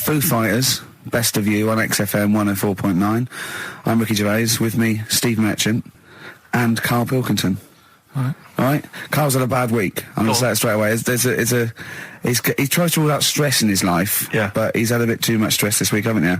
Foo Fighters, Best of You on XFM 104.9. I'm Ricky Gervais, with me, Steve Merchant and Karl Pilkington. All right. Carl's had a bad week. I'm going to say it straight away. He tries to rule out stress in his life, but he's had a bit too much stress this week, haven't you?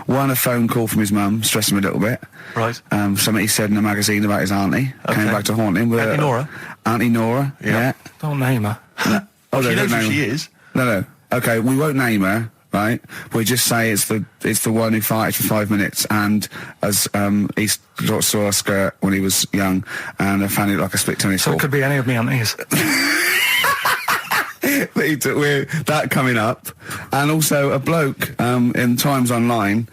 One, a phone call from his mum, stressed him a little bit. Right. Something he said in a magazine about his auntie. Came back to haunt him. With Auntie Nora? Auntie Nora, yeah. Don't name her. No. Oh, she knows who she is. No. Okay, we won't name her, right? We just say it's the one who farted for 5 minutes, and as he saw a skirt when he was young, and I found it like a split tennis ball. So it could be any of me aunties. We're that coming up, and also a bloke in Times Online,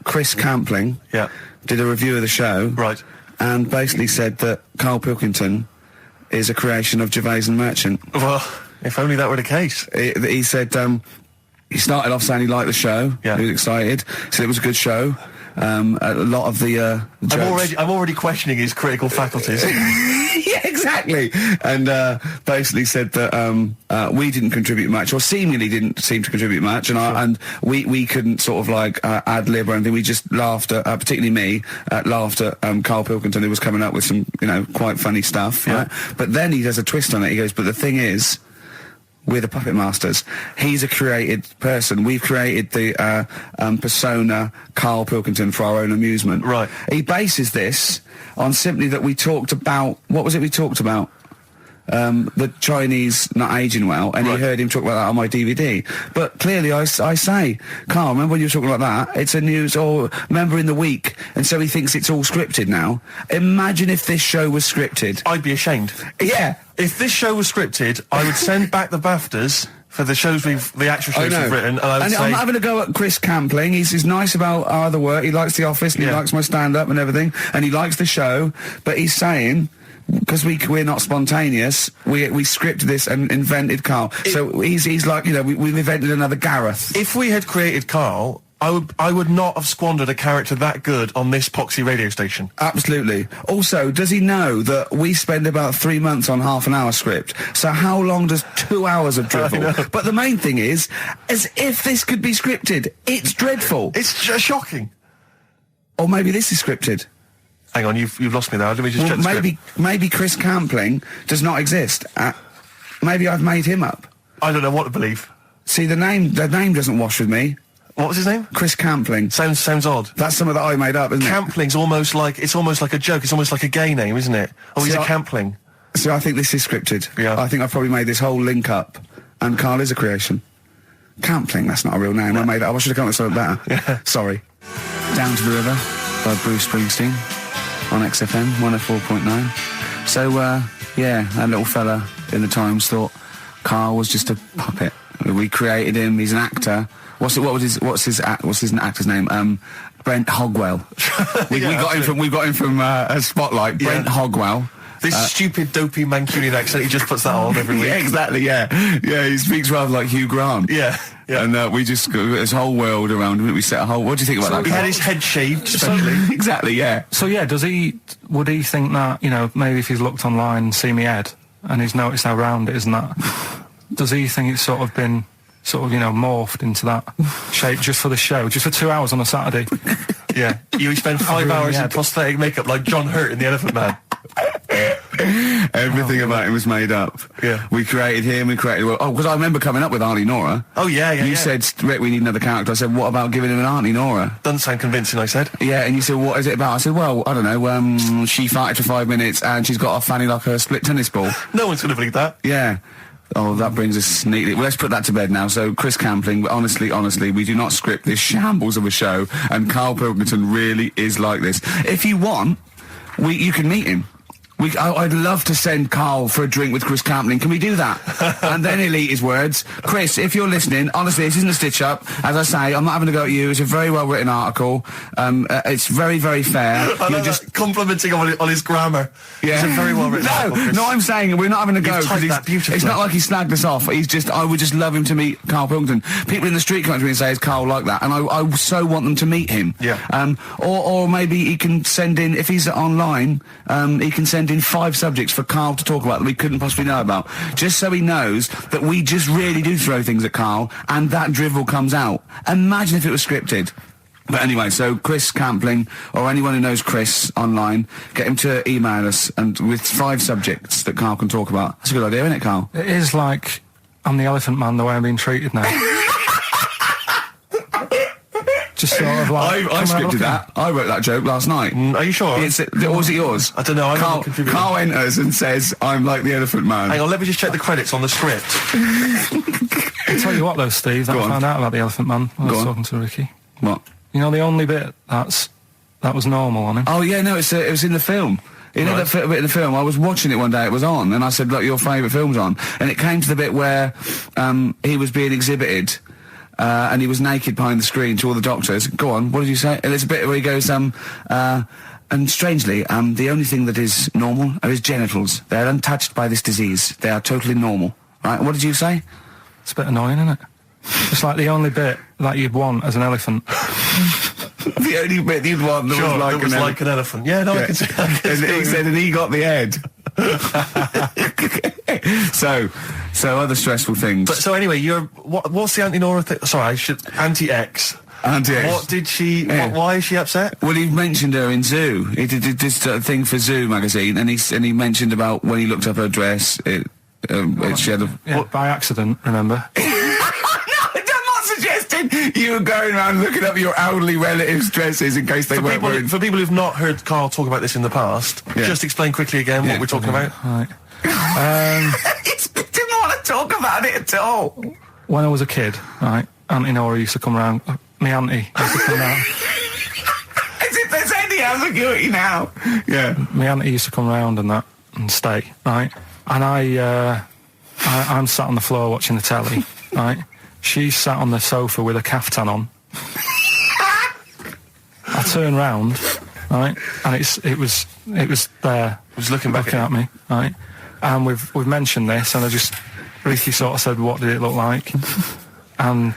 Chris Campling, did a review of the show, right, and basically said that Karl Pilkington is a creation of Gervais and Merchant. Well, if only that were the case. He said he started off saying he liked the show. He was excited. Said it was a good show. A lot of the jokes. I'm already questioning his critical faculties. Yeah, exactly. And basically said that we didn't contribute much, or seemingly didn't seem to contribute much, and we couldn't sort of like ad lib or anything. We just laughed at, particularly me, laughed at Karl Pilkington, who was coming up with some, quite funny stuff. Yeah. Right? But then he does a twist on it. He goes, but the thing is, we're the puppet masters. He's a created person. We've created the persona Karl Pilkington for our own amusement. Right. He bases this on simply that we talked about... What was it we talked about? The Chinese not aging well, and he heard him talk about that on my DVD. But clearly I say, Karl, remember when you were talking like that? It's a news, or remember in the week, and so he thinks it's all scripted now. Imagine if this show was scripted. I'd be ashamed. Yeah. If this show was scripted, I would send back the BAFTAs for the actual shows we've written, and I would say... I'm not having a go at Chris Campling. He's nice about our other work. He likes The Office, and he likes my stand-up and everything, and he likes the show, but he's saying... Because we're not spontaneous, we scripted this and invented Karl. So he's like, we've invented another Gareth. If we had created Karl, I would not have squandered a character that good on this poxy radio station. Absolutely. Also, does he know that we spend about 3 months on half-an-hour script? So how long does 2 hours of drivel? But the main thing is, as if this could be scripted, it's dreadful. It's shocking. Or maybe this is scripted. Hang on, you've lost me there. Let me just check the script. Maybe Chris Campling does not exist. Maybe I've made him up. I don't know what to believe. See, the name doesn't wash with me. What was his name? Chris Campling. Sounds odd. That's something that I made up, isn't it? Campling's almost like a joke. It's almost like a gay name, isn't it? Oh, he's a Campling. So I think this is scripted. Yeah. I think I've probably made this whole link up, and Karl is a creation. Campling, that's not a real name. No. I made it up. I should have come up with something better. Yeah. Sorry. Down to the River by Bruce Springsteen on XFM 104.9. So, that little fella in the Times thought Karl was just a puppet. We created him. He's an actor. What's his actor's name? Brent Hogwell. we got him from Spotlight. Brent Hogwell. This stupid, dopey Mancunian accent, he just puts that on every week. Yeah, exactly, yeah. Yeah, he speaks rather like Hugh Grant. Yeah. And we just got this whole world around him. We set a whole... What do you think about that? He had his head shaved, especially. Exactly, yeah. So, would he think that, maybe if he's looked online and seen me head, and he's noticed how round it is and that, does he think it's sort of been... morphed into that shape just for the show, just for 2 hours on a Saturday? Yeah. You spend 5 hours in prosthetic makeup like John Hurt in The Elephant Man. Everything about him was made up. Yeah. We created him, because I remember coming up with Auntie Nora. Oh, yeah. You said, Rick, we need another character. I said, what about giving him an Auntie Nora? Doesn't sound convincing, I said. Yeah, and you said, what is it about? I said, well, I don't know, she farted for 5 minutes and she's got a fanny like a split tennis ball. No one's going to believe that. Yeah. Oh, that brings us neatly... Well, let's put that to bed now. So, Chris Campling, honestly, we do not script this shambles of a show, and Karl Pilkington really is like this. If you want, you can meet him. I'd love to send Karl for a drink with Chris Campling. Can we do that? And then he'll eat his words. Chris, if you're listening, honestly, this isn't a stitch-up. As I say, I'm not having to go at you. It's a very well-written article. It's very, very fair. You're just complimenting on his grammar. Yeah. It's a very well-written article, No, I'm saying we're not having to go. You've typed that beautifully. It's not like he snagged us off. I would just love him to meet Karl Pilkington. People in the street come to me and say, is Karl like that? And I so want them to meet him. Yeah. Or maybe he can send in, if he's online, he can send send in 5 subjects for Karl to talk about that we couldn't possibly know about, just so he knows that we just really do throw things at Karl, and that drivel comes out. Imagine if it was scripted. But anyway, so Chris Campling, or anyone who knows Chris online, get him to email us and with 5 subjects that Karl can talk about. That's a good idea, isn't it, Karl? It is like I'm the Elephant Man the way I'm being treated now. Just sort of like... I scripted that. I wrote that joke last night. Are you sure? Or was it yours? I don't know. Karl enters and says, I'm like the Elephant Man. Hang on, let me just check the credits on the script. I'll tell you what though, Steve, that I found out about the Elephant Man when I was talking to Ricky. What? You know, the only bit that was normal on him. Oh yeah, no, it was in the film. You know that bit in the film? I was watching it one day, it was on, and I said, look, your favourite film's on. And it came to the bit where he was being exhibited, and he was naked behind the screen to all the doctors. Go on, what did you say? And there's a bit where he goes, and strangely, the only thing that is normal are his genitals. They're untouched by this disease. They are totally normal. Right, what did you say? It's a bit annoying, isn't it? It's like the only bit that you'd want as an elephant. The only bit you'd want that was like an elephant. Yeah, no, I can see that. And he said, and he got the head. So other stressful things. But so anyway, what's the Auntie Nora thing? Sorry, Auntie X. Auntie X. What did she? Yeah. Why is she upset? Well, he mentioned her in Zoo. He did this thing for Zoo magazine, and he mentioned about when he looked up her dress. She had by accident. Remember? You were going around looking up your elderly relatives' dresses in case they weren't wearing... For people who've not heard Karl talk about this in the past, just explain quickly again what we're talking about. Right. He didn't want to talk about it at all. When I was a kid, right, Auntie Nora used to come round. My auntie used to come round. As if there's any ambiguity now. Yeah. My auntie used to come round and stay, right? And I'm sat on the floor watching the telly, right? She sat on the sofa with a caftan on. I turned round, right, and it was there. It was looking back at me, right. And we've mentioned this, and Ricky sort of said, "What did it look like?" And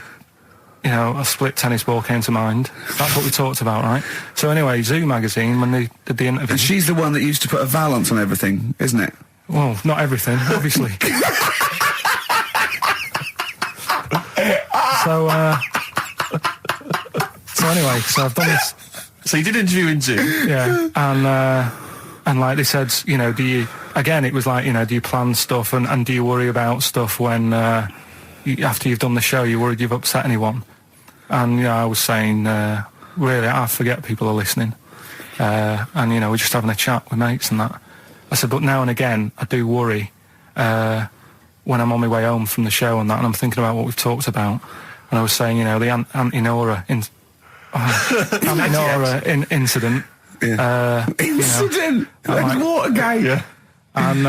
you know, a split tennis ball came to mind. That's what we talked about, right? So anyway, Zoo magazine, when they did the interview, and she's the one that used to put a valance on everything, isn't it? Well, not everything, obviously. So anyway, so I've done this. So you did an interview in Zoo? Yeah, and like they said, you know, it was like, you know, do you plan stuff and do you worry about stuff when, after you've done the show, you're worried you've upset anyone? And, you know, I was saying, really, I forget people are listening. And, you know, we're just having a chat with mates and that. I said, but now and again, I do worry, when I'm on my way home from the show and that, and I'm thinking about what we've talked about. And I was saying, you know, the Auntie Nora incident. Yeah. Incident? You know, like Watergate? Yeah. And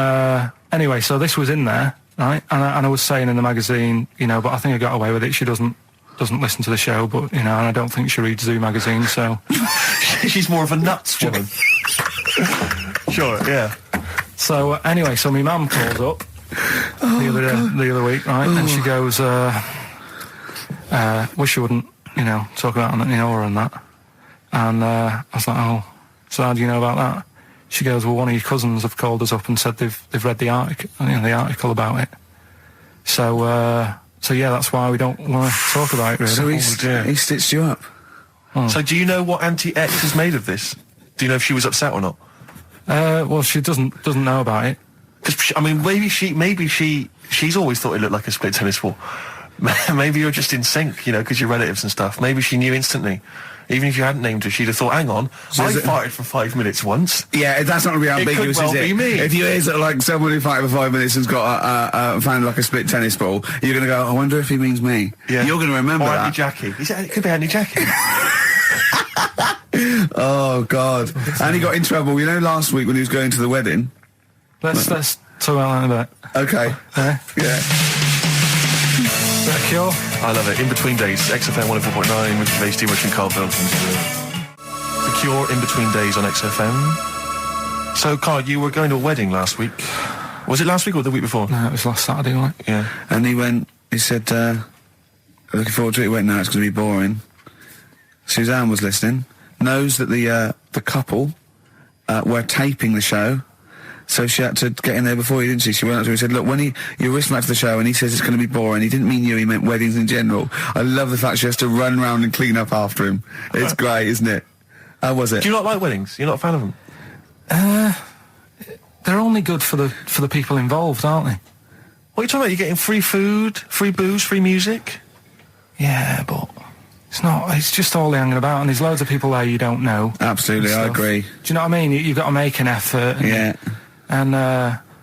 anyway, so this was in there, right? And I was saying in the magazine, you know, but I think I got away with it. She doesn't listen to the show, but, you know, and I don't think she reads Zoo magazine, so... She's more of a nuts woman. Sure, yeah. So, anyway, so my mum calls up the other week, right? And she goes, wish you wouldn't, you know, talk about Auntie Nora and that. And I was like, oh, so how do you know about that? She goes, well, one of your cousins have called us up and said they've read the article about it. So yeah, that's why we don't want to talk about it, really. So he stitched you up. Oh. So do you know what Auntie X has made of this? Do you know if she was upset or not? Well, she doesn't know about it. Because, I mean, maybe she's always thought it looked like a split tennis ball. Maybe you're just in sync, you know, because you're relatives and stuff. Maybe she knew instantly. Even if you hadn't named her, she'd have thought, hang on, I farted for 5 minutes once. Yeah, that's not going to be ambiguous, it could well is it? Be me. If you hear sort of like someone who farted for 5 minutes and's got found like a split tennis ball, you're going to go, I wonder if he means me. Yeah. You're going to remember that. Or Auntie Jackie. It could be Auntie Jackie. Oh, God. And he got in trouble, you know, last week when he was going to the wedding. Let's talk about that in a bit. Okay. Yeah. Is that a Cure? I love it. In Between Days, XFM 104.9 with Gervais, Steve Rich and Karl Pilkington. The Cure, In Between Days on XFM. So, Karl, you were going to a wedding last week. Was it last week or the week before? No, it was last Saturday, right? Yeah. And he said, looking forward to it. He went, no, it's going to be boring. Suzanne was listening, knows that the couple were taping the show, So she had to get in there before you, didn't she? She went up to him and said, look, when you're listening back to the show and he says it's going to be boring, he didn't mean you, he meant weddings in general. I love the fact she has to run around and clean up after him. It's great, isn't it? How was it? Do you not like weddings? You're not a fan of them? They're only good for the people involved, aren't they? What are you talking about? You're getting free food, free booze, free music? Yeah, but it's not. It's just all hanging about, and there's loads of people there you don't know. Absolutely, I agree. Do you know what I mean? You've got to make an effort. And, Yeah. And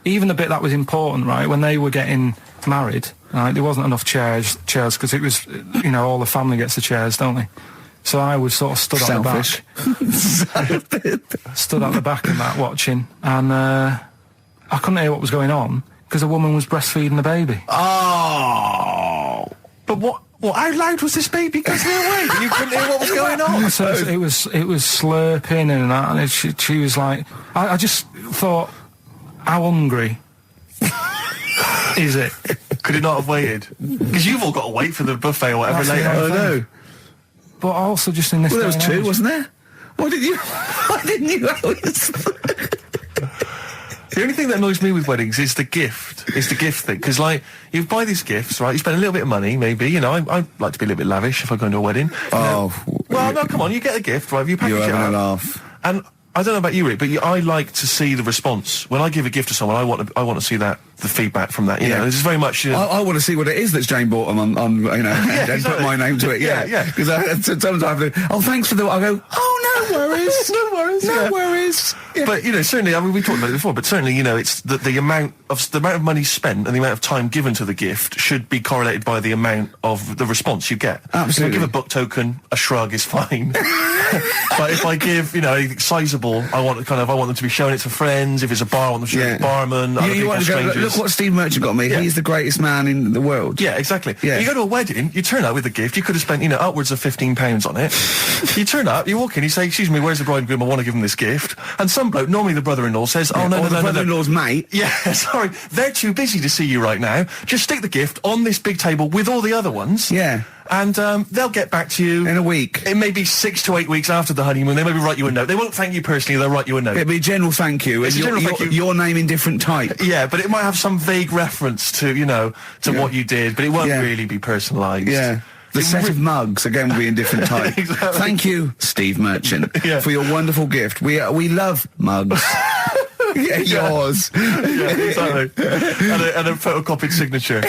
even the bit that was important, right, when they were getting married, right, there wasn't enough chairs, because it was, all the family gets the chairs, don't they? So I was sort of stood at the back. Stood at the back and that, watching, and I couldn't hear what was going on, because a woman was breastfeeding the baby. Oh! But what? How loud was this baby going away? You couldn't hear what was going on. So it was slurping and that, and she was like, I just thought, how hungry is it? Could it not have waited? Because you've all got to wait for the buffet or whatever later. I know. But also just in this. Well, there was day and two, age- wasn't there? Why didn't you always... The only thing that annoys me with weddings is the gift. It's the gift thing. Because, like, you buy these gifts, right? You spend a little bit of money, maybe. I like to be a little bit lavish if I go into a wedding. Oh. Well, no, come on. You get a gift, right? You package You're it having a up. laugh. And I don't know about you, Rick, but I like to see the response. When I give a gift to someone, I want to see the feedback from that. You know, it's very much... I want to see what it is that's Jane bought them on and exactly. put my name to it. Yeah. Because sometimes I have to, thanks for the... I go, oh, no worries. No worries. No worries. Yeah. But, certainly, I mean, we talked about it before, but certainly, it's the amount of money spent and the amount of time given to the gift should be correlated by the amount of the response you get. Absolutely. If I give a book token, a shrug is fine. But if I give, anything sizable, I want them to be showing it to friends. If it's a bar, I want them to show it to the barman, other You people, want to go, strangers. look what Steve Merchant got me. Yeah. He's the greatest man in the world. Yeah, exactly. Yeah. You go to a wedding, you turn up with a gift, you could have spent, upwards of £15 on it. You turn up, you walk in, you say, excuse me, where's the bride and groom? I want to give them this gift. And some bloke, normally the brother-in-law, says, oh, no, the brother-in-law's mate. Yeah, sorry, they're too busy to see you right now. Just stick the gift on this big table with all the other ones. Yeah. And they'll get back to you... In a week. It may be 6 to 8 weeks after the honeymoon. They maybe write you a note. They won't thank you personally, they'll write you a note. It'll be a general thank you. It's a general thank you. Your name in different type. Yeah, but it might have some vague reference to, what you did, but it won't really be personalised. Yeah. The set of mugs, again, will be in different type. Exactly. Thank you, Steve Merchant, for your wonderful gift. We love mugs. Yeah, yours. Yeah, exactly. and a photocopied signature.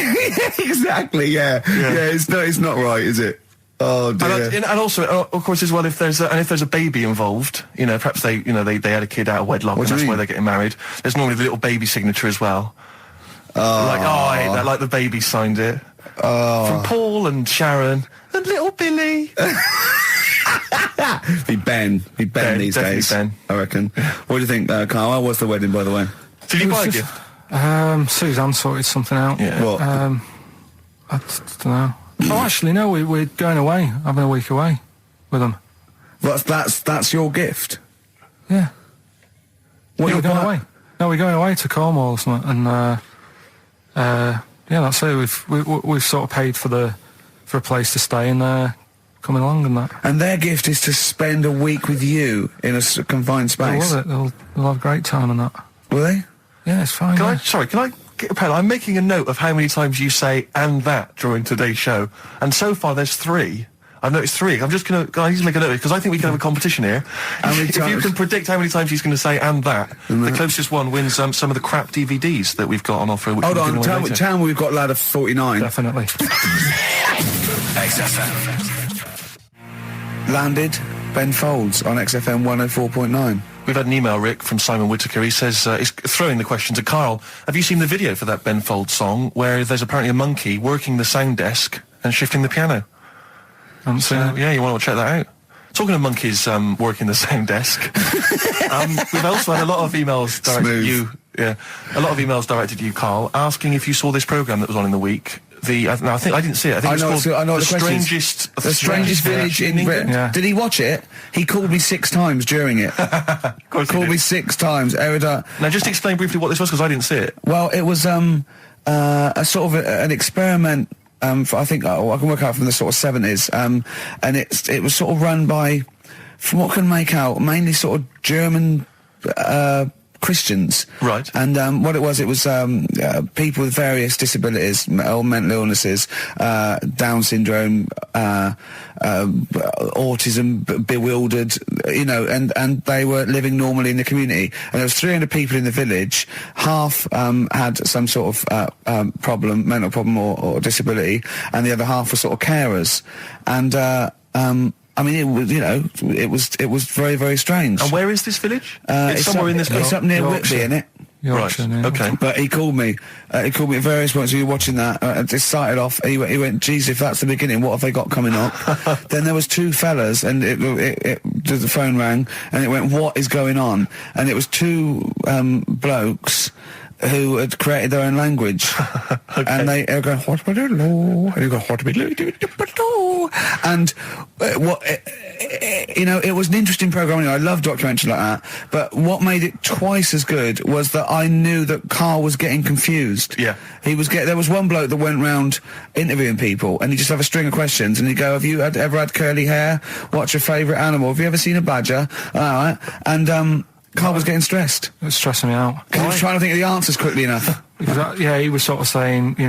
Exactly, yeah. It's not right, is it? Oh dear. And also, of course, as well, if there's a baby involved, perhaps they had a kid out of wedlock, and that's why they're getting married. There's normally the little baby signature as well. Like the baby signed it. From Paul and Sharon and little Billy. Be Ben these days. Ben. I reckon. What do you think, Carl? How was the wedding, by the way? Did you buy a gift? Suzanne sorted something out. Yeah. What? I don't know. Oh, actually, no. We're going away, having a week away with them. That's your gift. Yeah. What We're you're going away. No, we're going away to Cornwall or something, and that's it. We've sort of paid for a place to stay and coming along and that. And their gift is to spend a week with you in a confined space. They'll love it. They'll have a great time and that. Will they? Yeah, it's fine. Can I get a pen? I'm making a note of how many times you say "and that" during today's show, and so far there's 3. I've noticed 3. I need to make a note because I think we can have a competition here. If you can predict how many times he's going to say "and that," the closest one wins some of the crap DVDs that we've got on offer. Which Hold on, tell me we've got Ladder 49. Definitely. XFM. Landed Ben Folds on XFM 104.9. We've had an email, Rick, from Simon Whittaker. He says, he's throwing the question to Carl. Have you seen the video for that Ben Folds song where there's apparently a monkey working the sound desk and shifting the piano? Yeah, you want to check that out. Talking of monkeys working the sound desk, we've also had a lot of emails directed at you. Yeah, a lot of emails directed at you, Carl, asking if you saw this programme that was on in the week. I think I didn't see it. I think it's called The Strangest Village in Britain. Yeah. Did he watch it? He called me 6 times during it. Of course Called me 6 times. Now, just explain briefly what this was, because I didn't see it. Well, it was a sort of an experiment. I think I can work out from the sort of 70s. And it was sort of run by, from what I can make out, mainly sort of German Christians. Right. And what it was people with various disabilities or mental illnesses, Down syndrome, autism, bewildered, and they were living normally in the community. And there was 300 people in the village. Half had some sort of problem, mental problem or disability, and the other half were sort of carers. And I mean, it was very, very strange. And where is this village? It's somewhere in this. It's up near Whitby, innit? Yorkshire, Right. Okay. But he called me. At various points. We were watching that. It started off. He went, "Geez, if that's the beginning, what have they got coming up?" Then there was two fellas, and the phone rang, and it went, "What is going on?" And it was two blokes who had created their own language. Okay. And they go, "What do we do?" And you go, "What do we do?" And it was an interesting program. I love documentaries like that. But what made it twice as good was that I knew that Karl was getting confused. Yeah. There was one bloke that went round interviewing people, and he'd just have a string of questions, and he'd go, "Have you ever had curly hair? What's your favourite animal? Have you ever seen a badger?" All right. And Karl was getting stressed. It was stressing me out. Because he was trying to think of the answers quickly enough. Because he was sort of saying, do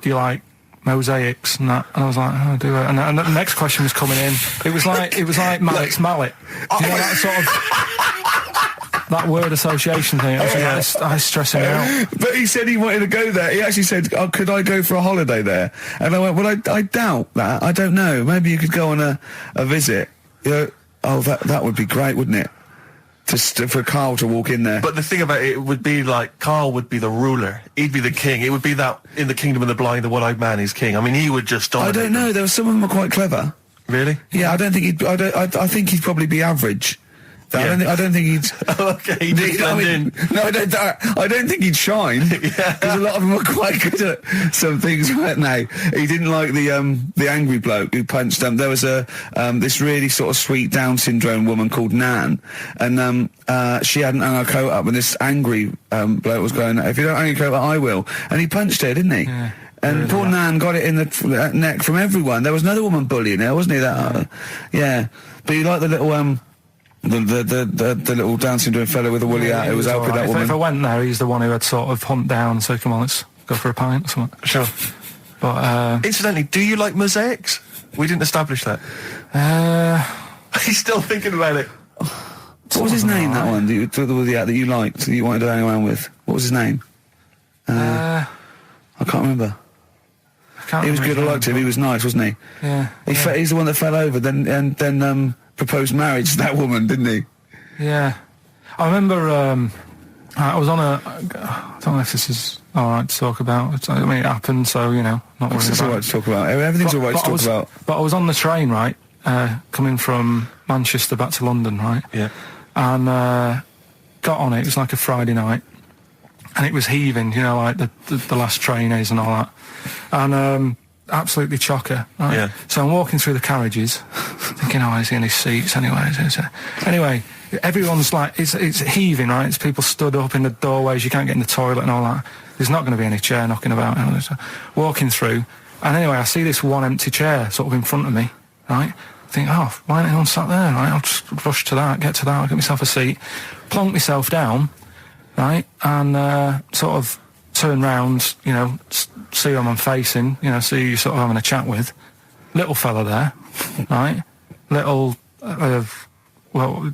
you like mosaics and that? And I was like, "Oh, do it." And the next question was coming in. It was like Mallet's mallet. Do you know that sort of that word association thing? I was stressing me out. But he said he wanted to go there. He actually said, "Oh, could I go for a holiday there?" And I went, "Well, I doubt that. I don't know. Maybe you could go on a visit." That would be great, wouldn't it? For Karl to walk in there. But the thing about it would be like Karl would be the ruler. He'd be the king. It would be that in the kingdom of the blind, the one-eyed man is king. I mean, he would just dominate. I don't know. There were some of them are quite clever. Really? Yeah, I don't think he'd. I think he'd probably be average. Yeah. I don't think he'd. Okay, he'd just blend in. No, I don't think he'd shine. Because a lot of them were quite good at some things, weren't they? He didn't like the angry bloke who punched them. There was this really sort of sweet Down syndrome woman called Nan, and she hadn't hung her coat up, and this angry bloke was going, "If you don't hang your coat up, I will." And he punched her, didn't he? Yeah. And poor Nan got it in the neck from everyone. There was another woman bullying her, wasn't he? Yeah. But you like the little the little Down syndrome fellow with the woolly hat who was helping that woman. If I went there, he's the one who had sort of humped down, so come on, let's go for a pint or something. Sure. But incidentally, do you like mosaics? We didn't establish that. He's still thinking about it. What was his name? That one, that you liked, that you wanted to hang around with. What was his name? I can't remember. He was good. I liked him. He was nice, wasn't he? Yeah. He's the one that fell over, then proposed marriage to that woman, didn't he? Yeah. I remember. I was on a. I don't know if this is all right to talk about. I mean, it happened, so not worried about it. It's all right to talk about. Everything's all right to talk about. But I was on the train, right, coming from Manchester back to London, right? Yeah. And got on it. It was like a Friday night, and it was heaving, like the last train is and all that, and absolutely chocker. Right? Yeah. So I'm walking through the carriages, thinking, is there any seats anyway? Anyway, everyone's like, it's heaving, right? It's people stood up in the doorways. You can't get in the toilet and all that. There's not going to be any chair knocking about. Walking through, and anyway, I see this one empty chair sort of in front of me, right? I think, why ain't anyone sat there, right? I'll just rush to that, get get myself a seat, plonk myself down, right? And sort of turn round, see who I'm facing, see who you're sort of having a chat with. Little fella there, right? Little,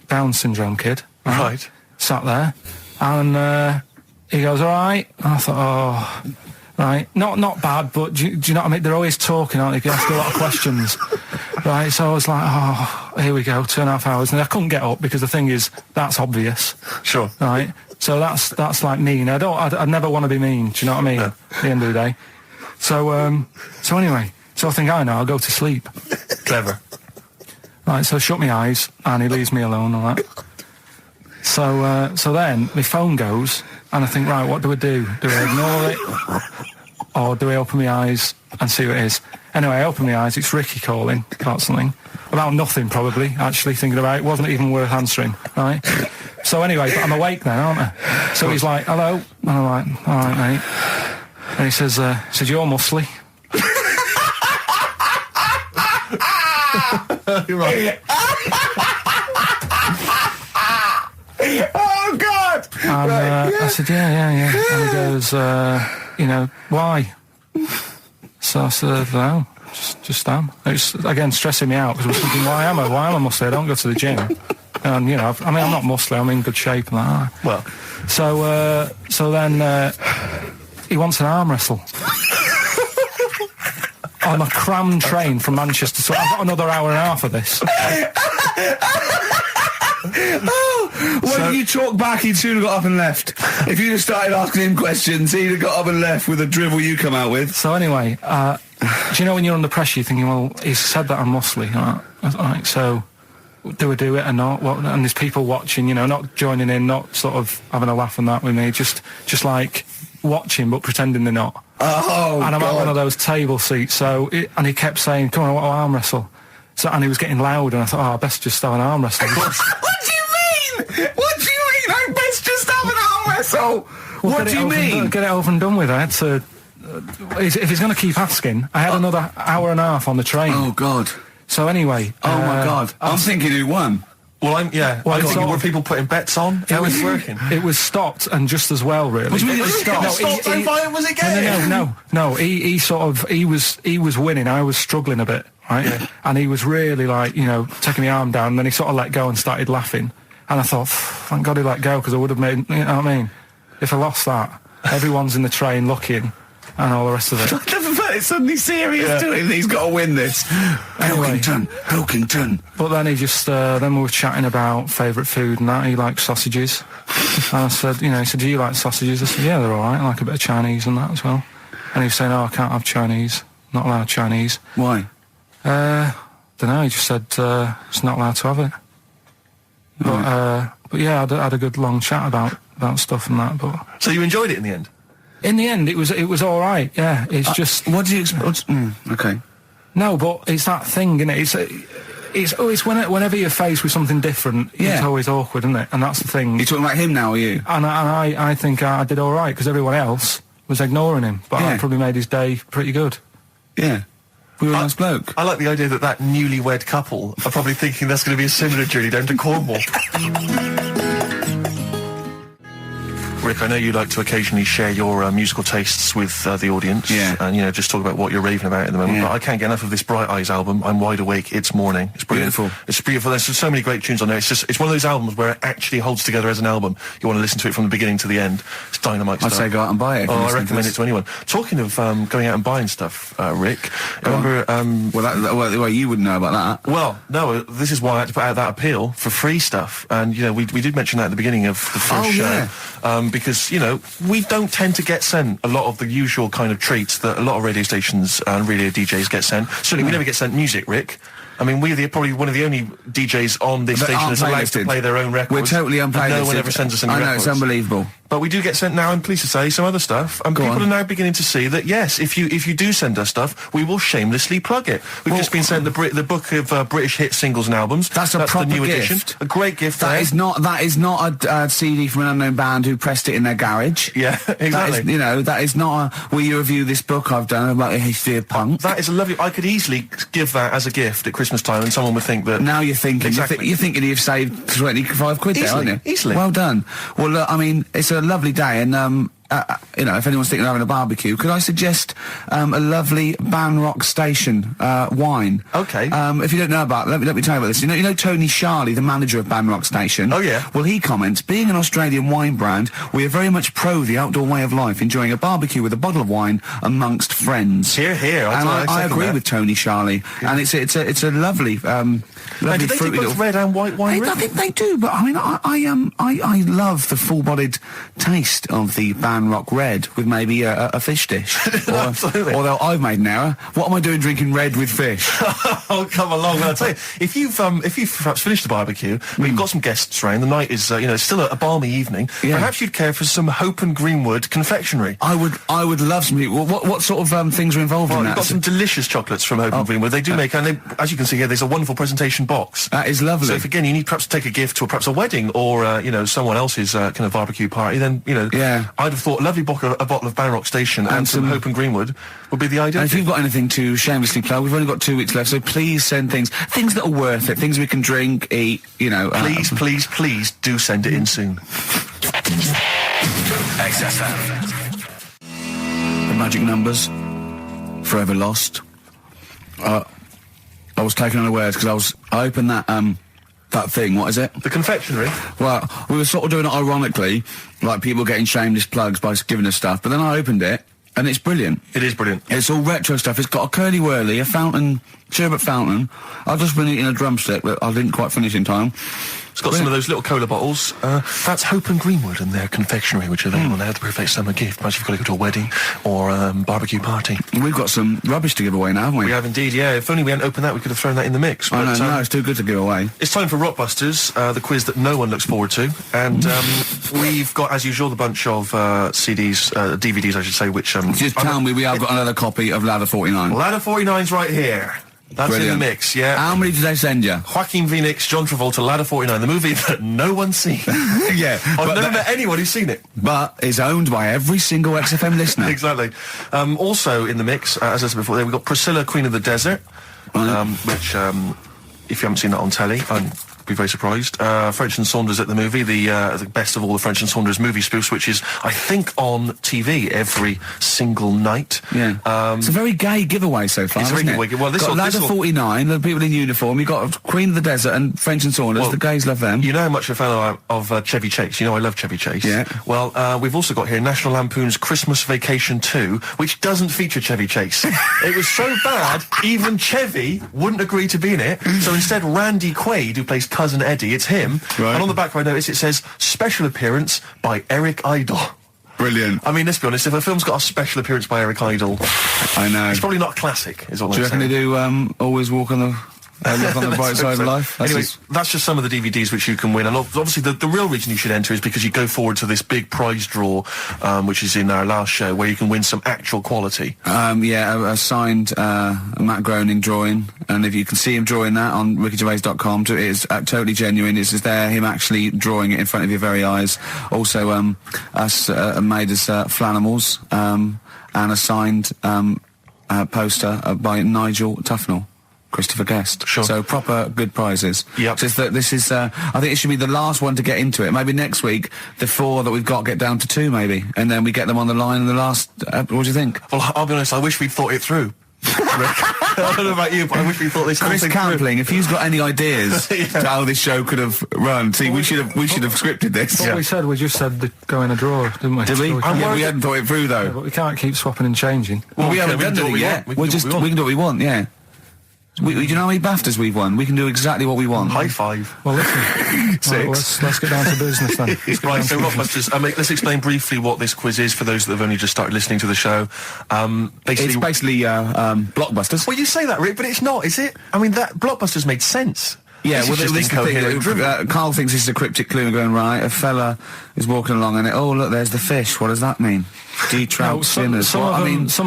Down syndrome kid, Right. Sat there, and he goes, "All right." And I thought, right, not bad, but do you know what I mean? They're always talking, aren't they? You ask a lot of questions, right? So I was like, here we go, 2.5 hours, and I couldn't get up because the thing is, that's obvious. Sure. Right. So that's like mean. I'd never want to be mean. Do you know what I mean? No. At the end of the day. So anyway, I think I'll go to sleep. Clever. Right. So I shut my eyes, and he leaves me alone. All that. So then my phone goes, and I think, right, what do I do? Do I ignore it, or do I open my eyes and see what it is? Anyway, I open my eyes. It's Ricky calling about something, about nothing probably. Actually thinking about it, wasn't even worth answering. Right. So anyway, but I'm awake then, aren't I? So he's like, "Hello," and I'm like, "All right, mate." And he says, "You're muscly." You're right. Oh God! And I said, yeah. And he goes, why? So I said, no, just am. It's, again, stressing me out, because I was thinking, why am I muscly? I don't go to the gym. And, I'm not muscly, I'm in good shape. And that. Well. So then he wants an arm wrestle. On a crammed train from Manchester, so I've got another hour and a half of this. When you talk back, he'd soon have got up and left. If you'd have started asking him questions, he'd have got up and left with the drivel you come out with. So anyway, do you know when you're under pressure, you're thinking, well, he's said that I'm muscly, right? So do I do it or not? And there's people watching, not joining in, not sort of having a laugh and that with me, just like watching but pretending they're not. Oh, and I'm God. at one of those table seats, and he kept saying, come on, I want to arm wrestle. So, and he was getting loud, and I thought, I best just start an arm wrestle. What do you mean? I best just have an arm wrestle? What do you mean? Get it over and done with. I had to... if he's going to keep asking, I had another hour and a half on the train. Oh, God. So anyway... Oh, my God. I'm thinking who won. Well, I'm thinking, were people putting bets on? How was it working? It was stopped, and just as well, really. What do you mean it was stopped? How violent was it getting? No. He was winning. I was struggling a bit, right? Yeah. And he was really taking my arm down, and then he sort of let go and started laughing. And I thought, thank God he let go, because I would have made, you know what I mean? If I lost that, everyone's in the train looking, and all the rest of it. I never felt it's suddenly serious to him. He's got to win this. Anyway. Pilkington. But then he just, then we were chatting about favourite food and that. He likes sausages. And I said, he said, do you like sausages? I said, yeah, they're all right. I like a bit of Chinese and that as well. And he was saying, I can't have Chinese. Not allowed Chinese. Why? Don't know. He just said, it's not allowed to have it. But yeah, I had a good long chat about stuff and that. But so you enjoyed it in the end? In the end, it was all right. Yeah, it's just. What do you expect? Okay. No, but it's that thing, isn't it? It's whenever you're faced with something different, it's always awkward, isn't it? And that's the thing. You're talking about him now, are you? And I think I did all right, because everyone else was ignoring him, but I probably made his day pretty good. Yeah. We were a nice bloke. I like the idea that newlywed couple are probably thinking that's going to be a similar journey down to Cornwall. Rick, I know you like to occasionally share your musical tastes with the audience, and just talk about what you're raving about at the moment. But I can't get enough of this Bright Eyes album. I'm wide awake. It's morning. It's brilliant. Beautiful. It's beautiful. There's so many great tunes on there. It's one of those albums where it actually holds together as an album. You want to listen to it from the beginning to the end. It's dynamite stuff. I'd say go out and buy it. I recommend it to anyone. Talking of going out and buying stuff, Rick, remember? Well, you wouldn't know about that. Well, no. This is why I had to put out that appeal for free stuff, and we did mention that at the beginning of the first show, because we don't tend to get sent a lot of the usual kind of treats that a lot of radio stations and radio DJs get sent. Certainly, we never get sent music, Rick. I mean, we're probably one of the only DJs on this station that's allowed to play their own records. We're totally unplaylisted. No one ever sends us any records. I know, it's unbelievable. But we do get sent now, I'm pleased to say, some other stuff. And people are now beginning to see that, yes, if you do send us stuff, we will shamelessly plug it. We've just been sent the book of British hit singles and albums. That's proper the new gift. edition. A great gift. That is not a CD from an unknown band who pressed it in their garage. Yeah, exactly. That is not will you review this book I've done about the history of punk. That is a lovely... I could easily give that as a gift at Christmas time, and someone would think that... Now you're thinking... Exactly. You're thinking you've saved 25 quid there, aren't you? Easily. Well done. Well, look, I mean, it's a lovely day, and if anyone's thinking of having a barbecue, could I suggest a lovely Banrock Station wine? Okay. If you don't know about it, let me tell you about this. You know Tony Charlie, the manager of Banrock Station? Oh, yeah. Well, he comments, being an Australian wine brand, we are very much pro the outdoor way of life, enjoying a barbecue with a bottle of wine amongst friends. Hear, hear. I agree with Tony Charlie. Yeah. And it's a lovely, lovely do they do both red and white wine? I think they do, but I mean, I love the full-bodied taste of the Banrock Red with maybe a fish dish. Absolutely. Although I've made an error. What am I doing drinking red with fish? Oh, come along. I'll tell you, if you've perhaps finished the barbecue, we've got some guests around, the night is, still a balmy evening, perhaps you'd care for some Hope and Greenwood confectionery. I would love some. What sort of things are involved in that? You've got some delicious chocolates from Hope and Greenwood. They do make, and as you can see here, there's a wonderful presentation box. That is lovely. So if, again, you need perhaps to take a gift to perhaps a wedding or, someone else's kind of barbecue party, then, I'd have thought a lovely bottle of Banrock Station and some Hope and Greenwood would be the ideal. And if you've got anything to shamelessly plug, we've only got 2 weeks left, so please send things that are worth it, things we can drink, eat, Please do send it in soon. XFM. The magic numbers, forever lost. I was taken unawares because I opened that thing. What is it? The confectionery. Well, we were sort of doing it ironically, like people getting shameless plugs by giving us stuff. But then I opened it, and it's brilliant. It is brilliant. It's all retro stuff. It's got a curly whirly, a fountain, sherbet fountain. I've just been eating a drumstick that I didn't quite finish in time. It's got some of those little cola bottles. That's Hope and Greenwood and their confectionery, which are available now. The perfect summer gift. Perhaps you've got to go to a wedding or barbecue party. We've got some rubbish to give away now, haven't we? We have indeed, yeah. If only we hadn't opened that, we could have thrown that in the mix. I But, know, no, it's too good to give away. It's time for Rockbusters, the quiz that no one looks forward to. And we've got, as usual, the bunch of CDs, DVDs, I should say, which... Just tell me we have got another copy of Ladder 49. Ladder 49's right here. That's Brilliant. in the mix, yeah. How many did they send you? Joaquin Phoenix, John Travolta, Ladder 49, the movie that no one's seen. Yeah. I've never met anyone who's seen it. But is owned by every single XFM listener. Exactly. Also in the mix, as I said before, we've got Priscilla, Queen of the Desert, which, if you haven't seen that on telly, I'd be very surprised. French and Saunders at the movie, the best of all the French and Saunders movie spoofs, which is, I think, on TV every single night. Yeah. It's a very gay giveaway so far, It's a isn't very it? gay. Well, this got will- Ladder this will- 49, the people in uniform. You've got Queen of the Desert and French and Saunders. Well, the gays love them. You know how much a fan I am of Chevy Chase. You know I love Chevy Chase. Yeah. Well, we've also got here National Lampoon's Christmas Vacation 2, which doesn't feature Chevy Chase. It was so bad, even Chevy wouldn't agree to be in it. So instead, Randy Quaid, who plays Cousin Eddie, it's him. Right. And on the back, I notice it says special appearance by Eric Idle. Brilliant. I mean, let's be honest. If a film's got a special appearance by Eric Idle, I know. it's probably not a classic. Is all Do you I'm reckon saying. they do always walk on the... look on the bright Let's side hope of so. life? Anyway, that's just some of the DVDs which you can win. And obviously the real reason you should enter is because you go forward to this big prize draw, which is in our last show, where you can win some actual quality. A signed Matt Groening drawing, and if you can see him drawing that on rickygervais.com, it is totally genuine. It's just there, him actually drawing it in front of your very eyes. Also, us made as Flanimals, and a signed poster by Nigel Tufnell. Christopher Guest. Sure. So proper good prizes. Yep. So this is, I think it should be the last one to get into it. Maybe next week, the 4 that we've got get down to 2 maybe. And then we get them on the line in the last, what do you think? Well, I'll be honest, I wish we'd thought it through. Rick. I don't know about you, but I wish we thought this whole Chris thing through. Campling, if you've got any ideas to how this show could have run, see, we should have scripted this. What we said, we just said the go in a draw, didn't we? Did we? So Yeah, we hadn't thought it through though. but we can't keep swapping and changing. Well, we okay, haven't we can done do what it we yet. want. We can do what we want. We can do what we want, yeah. Do you know how many BAFTAs we've won? We can do exactly what we want. High five. Well, listen. Right, let's get down to business then. Right, so Rockbusters, let's explain briefly what this quiz is for those that have only just started listening to the show. It's basically Blockbusters. Well, you say that, Rick, but it's not, is it? I mean, that Blockbusters made sense. Yeah, This well, is just this is the incoherent drivel. thing. Carl thinks this is a cryptic clue going right. A fella is walking along and oh, look, there's the fish. What does that mean? Trout spinners. Some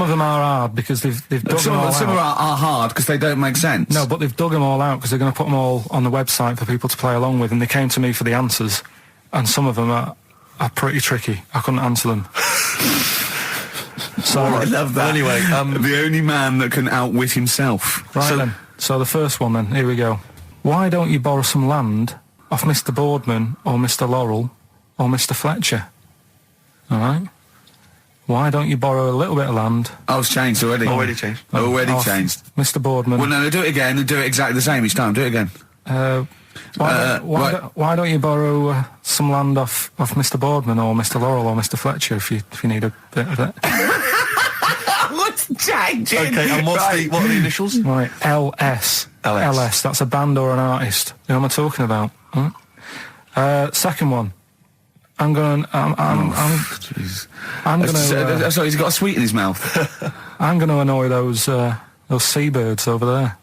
of them are hard because they've dug Some them all of them out. are hard because they don't make sense. No, but they've dug them all out because they're going to put them all on the website for people to play along with, and they came to me for the answers, and some of them are pretty tricky. I couldn't answer them. So I love that. Anyway, the only man that can outwit himself. Right then. So the first one then, here we go. Why don't you borrow some land off Mr. Boardman or Mr. Laurel or Mr. Fletcher? All right? Why don't you borrow a little bit of land? Oh, it's changed already. Already changed. Already off changed. Mr. Boardman. Well, no, do it again and do it exactly the same each time. Do it again. Why don't you borrow some land off Mr. Boardman or Mr. Laurel or Mr. Fletcher if you need a bit of it? What's changing? okay, and what are the initials? Right, LS. LS. That's a band or an artist. Who am I talking about? Huh? Second one. I'm gonna. Sorry, he's got a sweet in his mouth. I'm gonna annoy those seabirds over there.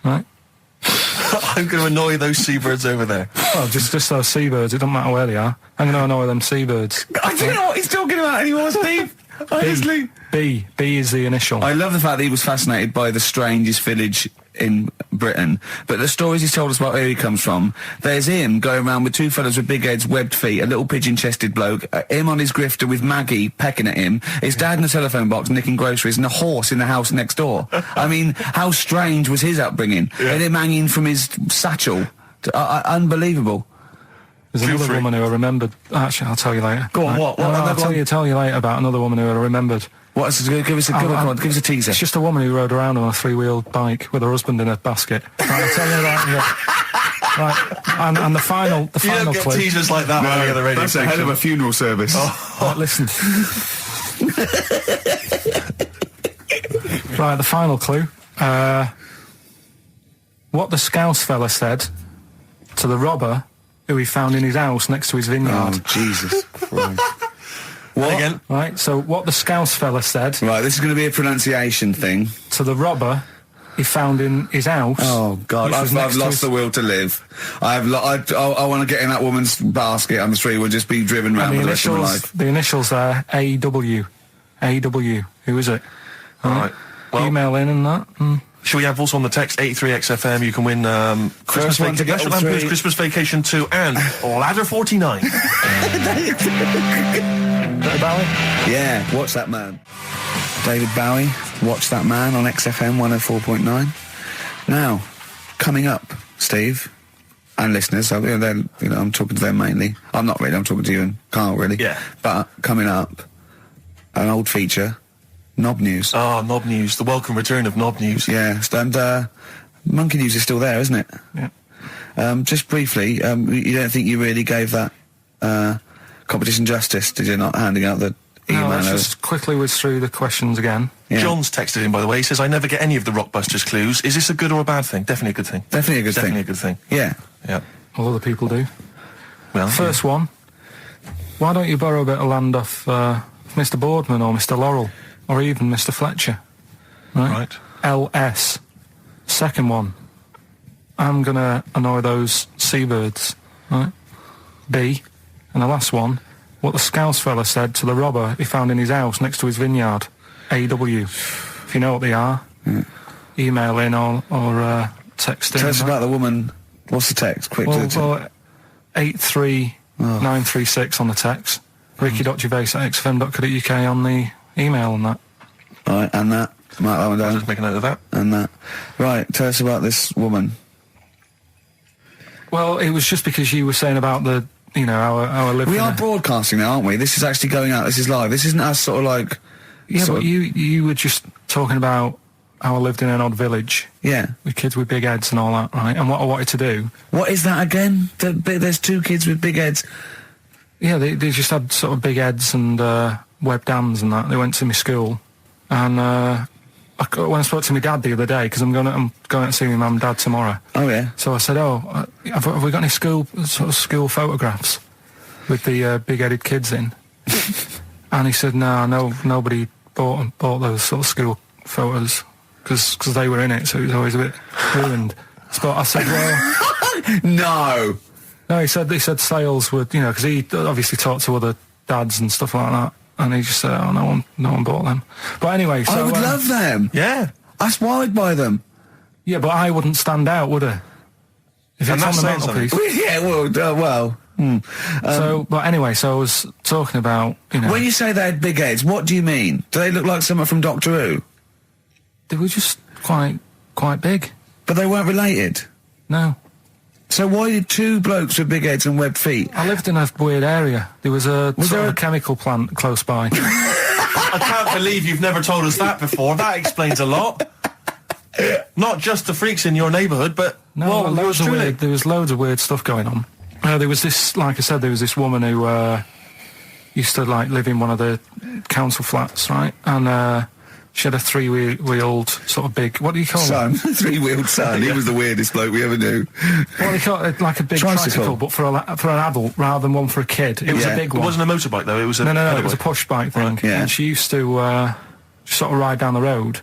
Right. I'm going to annoy those seabirds over there. Oh, just those seabirds. It doesn't matter where they are. I'm gonna annoy them seabirds. I don't know what he's talking about anymore, Steve. Honestly. B is the initial. I love the fact that he was fascinated by the strangest village in Britain, but the stories he's told us about where he comes from, there's him going around with 2 fellas with big heads, webbed feet, a little pigeon-chested bloke, him on his grifter with Maggie pecking at him, his dad in a telephone box nicking groceries, and a horse in the house next door. I mean, how strange was his upbringing? And him hanging from his satchel. Unbelievable. There's Feel another free. woman who I remembered. Actually, I'll tell you later. Go on, Right. what? No, What? I'll tell you later about another woman who I remembered. Give us a teaser. It's just a woman who rode around on a 3-wheeled bike with her husband in a basket. Right, I'll tell you that. Yeah. Right, and the final You don't get clue. teasers like that on any other radio That's a hell of a funeral service. Right, listen. Right, the final clue. What the Scouse fella said to the robber who he found in his house next to his vineyard. Oh, Jesus Christ. What? Again? Right, so what the Scouse fella said Right, this is going to be a pronunciation thing. to the robber he found in his house. Oh, God, which was I've next to lost his- the will to live. I want to get in that woman's basket on the street. We'll just be driven round And for the rest of my life. the initials there, AW. AW. Who is it? All right. Well, Email in and that. shall we have also on the text 83XFM? You can win Christmas one to get National all Lampoon's three. Christmas Vacation 2 and Ladder 49. David Bowie? Yeah, watch that man. David Bowie, Watch That Man on XFM 104.9. Now, coming up, Steve, and listeners, I'm talking to them mainly. I'm not really, I'm talking to you and Carl, really. Yeah. But coming up, an old feature, Knob News. Ah, Knob News, the welcome return of Knob News. Yeah, and Monkey News is still there, isn't it? Yeah. Just briefly, you don't think you really gave that competition justice, did you, not handing out the email? No, let's just quickly whiz through the questions again. Yeah. John's texted in, by the way. He says, I never get any of the Rockbusters clues. Is this a good or a bad thing? Definitely a good thing. Definitely a good Definitely thing. a good thing. Yeah. Yeah. All other people do. Well, First one. Why don't you borrow a bit of land off Mr. Boardman or Mr. Laurel or even Mr. Fletcher? Right. LS. Second one. I'm going to annoy those seabirds. Right. B. And the last one. What the Scouse fella said to the robber he found in his house next to his vineyard. AW. If you know what they are, email in or text in. Tell us about the woman. What's the text? Quick. Well, 83936 on the text. ricky.gervais@xfm.co.uk on the email and that. All right, and that. Mark that one down. Just make a note of that. And that. Right, tell us about this woman. Well, it was just because you were saying about the, our living. We are broadcasting now, aren't we? This is actually going out. This is live. This isn't us sort of like... Yeah, sort but of- you were just talking about how I lived in an odd village Yeah. with kids with big heads and all that, right? And what I wanted to do. What is that again? There's two kids with big heads. Yeah, they just had sort of big heads and webbed hands and that. They went to my school, and when I spoke to my dad the other day, because I'm going to see my mum and dad tomorrow. Oh, yeah. So I said, have we got any school photographs with the big-headed kids in? And he said, no, nobody bought those sort of school photos because they were in it, so it was always a bit ruined. But I said, well, No. no, he said sales would, because he obviously talked to other dads and stuff like that, and he just said, oh, no one bought them. But anyway, so I would love them. Yeah. That's why I'd buy them. yeah, but I wouldn't stand out, would I? If And it's on that's the saying mantelpiece. Yeah, well. But anyway, so I was talking about, When you say they had big heads, what do you mean? Do they look like someone from Doctor Who? they were just quite big. But they weren't related. No. So why did two blokes with big heads and webbed feet? I lived in a weird area. There was a Was sort there of a chemical plant close by. I can't believe you've never told us that before. That explains a lot. Not just the freaks in your neighbourhood, but No, well, loads yours of truly. weird. There was loads of weird stuff going on. There was this, like I said, there was this woman who used to live in one of the council flats, right? And she had a three-wheeled sort of big. What do you call Son, it? three-wheeled son. He was the weirdest bloke we ever knew. What do you call it? Like a big tricycle, but for an adult rather than one for a kid. It was Yeah. a big It one. wasn't a motorbike though. It was a No. It was a pedal push bike thing. Right, yeah. And she used to just sort of ride down the road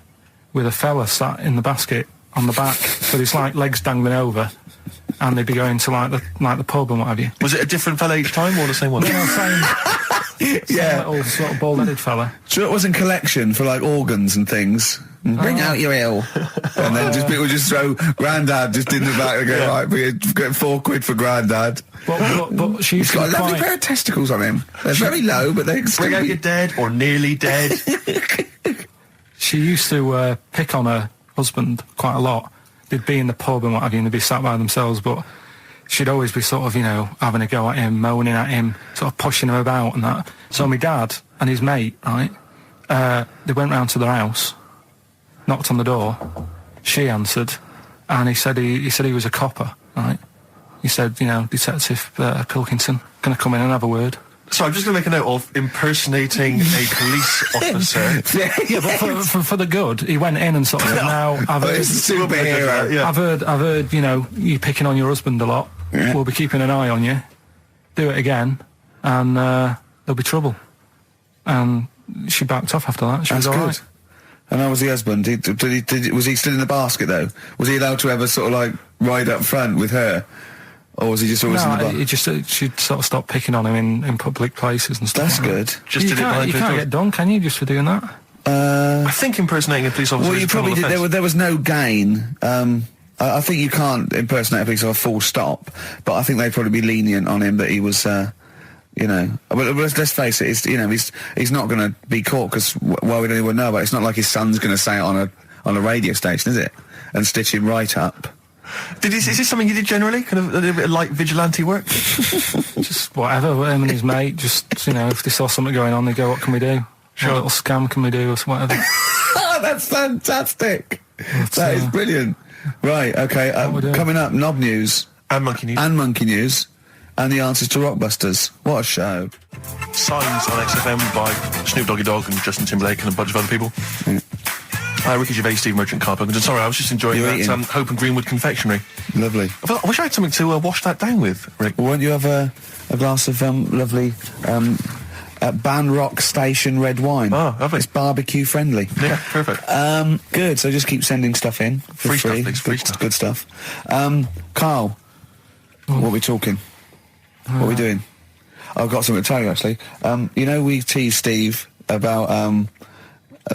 with a fella sat in the basket on the back with his legs dangling over, and they'd be going to the pub and what have you. bike. Was it a different fella each time or the same one? Same Yeah. little sort of bald-headed fella. So it wasn't collection for organs and things. Bring out your ill. And then people just throw Grandad just in the back and go, right, we get £4 for Grandad. But she used He's got to a be lovely quite... pair of testicles on him. They're very low, but they can still Bring out be... your dead or nearly dead. She used to pick on her husband quite a lot. They'd be in the pub and what have you, and they'd be sat by themselves, but she'd always be sort of, you know, having a go at him, moaning at him, sort of pushing him about and that. So my dad and his mate, right, they went round to their house, knocked on the door, she answered, and he said he was a copper, right? He said, you know, Detective Pilkington, can I come in and have a word? So I'm just going to make a note of impersonating a police officer. Yeah, but for the good, he went in and sort of said, now, I've heard, It's a superhero. Yeah. I've heard, you know, you picking on your husband a lot. Yeah. We'll be keeping an eye on you. Do it again, and there'll be trouble. And she backed off after that. She That's was all good. right. And how was the husband? Was he still in the basket though? Was he allowed to ever sort of like ride up front with her, or was he just always in the No, basket? it just she'd sort of stopped picking on him in public places and stuff. That's like good. that. Just you did it can't, behind you closed can't doors. get done, can you, just for doing that? I think impersonating a police officer Well, is you a criminal probably did. offence. There was no gain. I think you can't impersonate a police officer full stop, but I think they'd probably be lenient on him that he was, you know. But let's face it, he's not going to be caught because why would anyone know about it? It's not like his son's going to say it on a radio station, is it? And stitch him right up. Is this something you did generally? Kind of a little bit of light vigilante work? Just whatever, him and his mate, just, you know, if they saw something going on, they go, what can we do? Sure. What little scam can we do, or whatever. That's fantastic. That is brilliant. Right, okay. we doing? Coming up, Knob News And Monkey News. and Monkey News and the answers to Rockbusters. What a show. Signs on XFM by Snoop Doggy Dogg and Justin Timberlake and a bunch of other people. Ricky Gervais, Steve Merchant, Karl Pilkington. Sorry, I was just enjoying You're that eating. Hope and Greenwood confectionery. Lovely. I wish I had something to wash that down with, Rick. Won't you have a glass of lovely Banrock Station red wine? Oh, lovely. It's barbecue friendly. Yeah, perfect. Good. So just keep sending stuff in for Free stuff, free. please, free stuff. Good stuff. Carl, what are we talking? What are we doing? I've got something to tell you actually. You know, we teased Steve about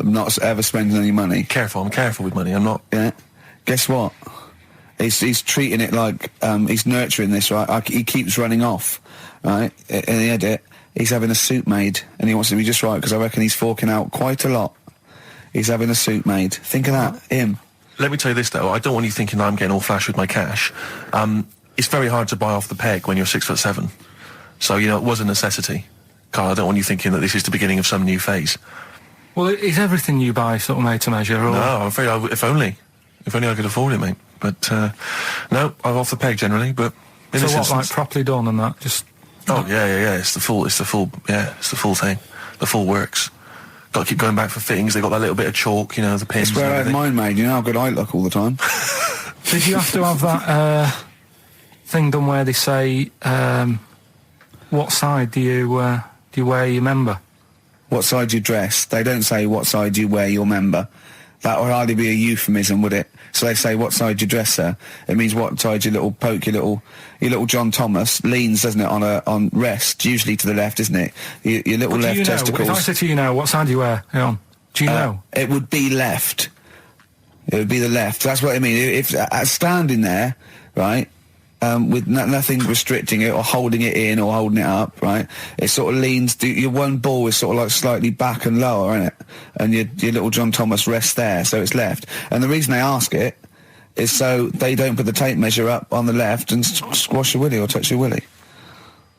not ever spending any money. I'm careful with money. I'm not. Yeah. Guess what? He's treating it like he's nurturing this, right? He keeps running off, right? In the edit, he's having a suit made, and he wants to be just right because I reckon he's forking out quite a lot. He's having a suit made. Think of that, him. Let me tell you this though. I don't want you thinking that I'm getting all flash with my cash. It's very hard to buy off the peg when you're 6'7". So you know it was a necessity. Carl, I don't want you thinking that this is the beginning of some new phase. Well, is everything you buy sort of made to measure? Or? No, I'm afraid if only I could afford it, mate. But no, I'm off the peg generally. But in So this what, like instance, properly done and that? Just oh yeah. It's the full thing. The full works. Got to keep going back for fittings. They got that little bit of chalk, you know, the pins. That's where I and had everything. mine made. You know how good I look all the time. Did you have to have that thing done where they say what side do you wear your member? What side you dress? They don't say what side you wear your member. That would hardly be a euphemism, would it? So they say what side you dress, sir. It means what side your little John Thomas leans, doesn't it, on rest, usually to the left, isn't it? Your little But do left you know, testicles. if I said to you now, what side do you wear it on? Do you know? It would be left. It would be the left. That's what I mean. If standing there, right, with nothing restricting it or holding it in or holding it up, right, it sort of leans. Your one ball is sort of like slightly back and lower, isn't it? And your little John Thomas rests there, so it's left. And the reason they ask it is so they don't put the tape measure up on the left and squash your willy or touch your willy.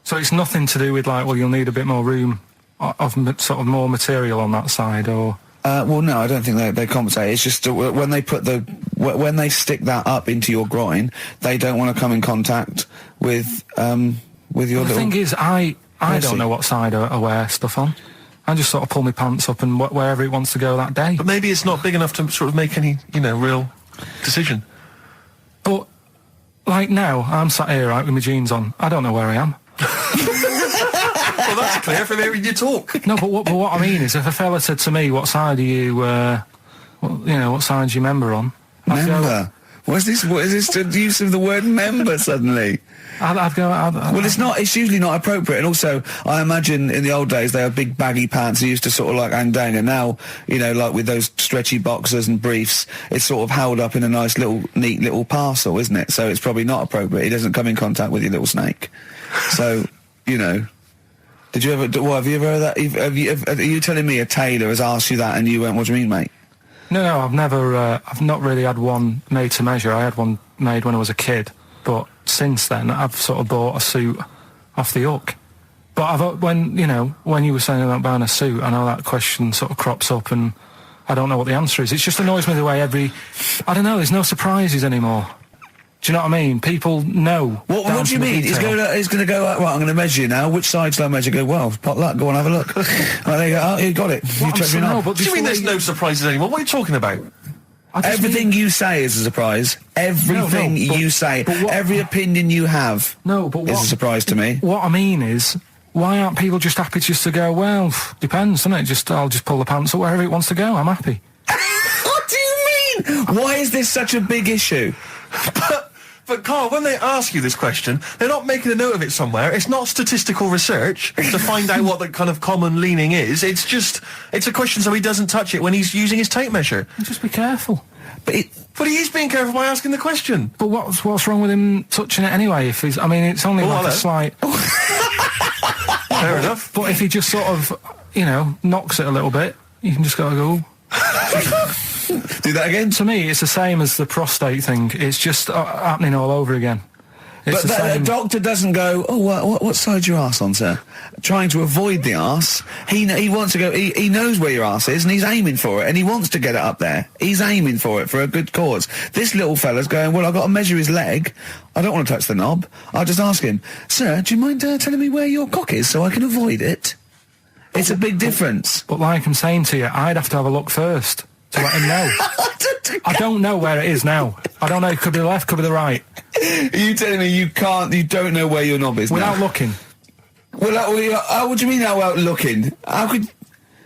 So it's nothing to do with like, well, you'll need a bit more room of sort of more material on that side, or. Well, no, I don't think they compensate. It's just when they put when they stick that up into your groin, they don't want to come in contact with your The little. thing is, I Mercy. don't know what side I wear stuff on. I just sort of pull my pants up and wherever it wants to go that day. But maybe it's not big enough to sort of make any, real decision. But like now, I'm sat here right with my jeans on. I don't know where I am. Well, that's clear from hearing you talk. No, but what I mean is, if a fella said to me, "What side are you? What side's your member on?" I'd go- Member. What is this? What is this? The use of the word member suddenly? I'd go. Well, it's not. It's usually not appropriate. And also, I imagine in the old days they had big baggy pants that used to sort of like hang down. And now, like with those stretchy boxers and briefs, it's sort of held up in a nice little, neat little parcel, isn't it? So it's probably not appropriate. It doesn't come in contact with your little snake. So, Did you ever? What have you ever heard that? Are you telling me a tailor has asked you that and you went, "What do you mean, mate?" No, I've never. I've not really had one made to measure. I had one made when I was a kid, But since then, I've sort of bought a suit off the hook. But when you were saying about buying a suit, I know that question sort of crops up, and I don't know what the answer is. It just annoys me the way I don't know, there's no surprises anymore. Do you know what I mean? People know. What do you mean? He's going to go, right, I'm going to measure you now. Which side shall I measure? Go, well, pot luck, go on, have a look. Right, there you go. Oh, you got it. You checked me no, out. but What do you mean there's no surprises anymore? What are you talking about? Everything you say is a surprise. Everything you say. Every opinion you have is a surprise to me. What I mean is, why aren't people just happy just to go, well, depends, doesn't it? I'll just pull the pants up wherever it wants to go. I'm happy. What do you mean? Why is this such a big issue? But Carl, when they ask you this question, they're not making a note of it somewhere. It's not statistical research to find out what the kind of common leaning is. It's a question so he doesn't touch it when he's using his tape measure. Just be careful. But he is being careful by asking the question. But what's wrong with him touching it anyway? It's only like a slight... Fair enough. But if he just sort of, knocks it a little bit, you can just go... Do that again? To me, it's the same as the prostate thing. It's just happening all over again. But the doctor doesn't go, oh, what side's your arse on, sir? Trying to avoid the arse. He wants to go, he knows where your arse is, and he's aiming for it, and he wants to get it up there. He's aiming for it for a good cause. This little fella's going, well, I've got to measure his leg. I don't want to touch the knob. I'll just ask him, sir, do you mind telling me where your cock is so I can avoid it? It's a big difference. But like I'm saying to you, I'd have to have a look first to let him know. I don't know where it is now. I don't know. It could be the left, could be the right. Are you telling me you don't know where your knob is without now? looking? Well, what do you mean without looking? How could...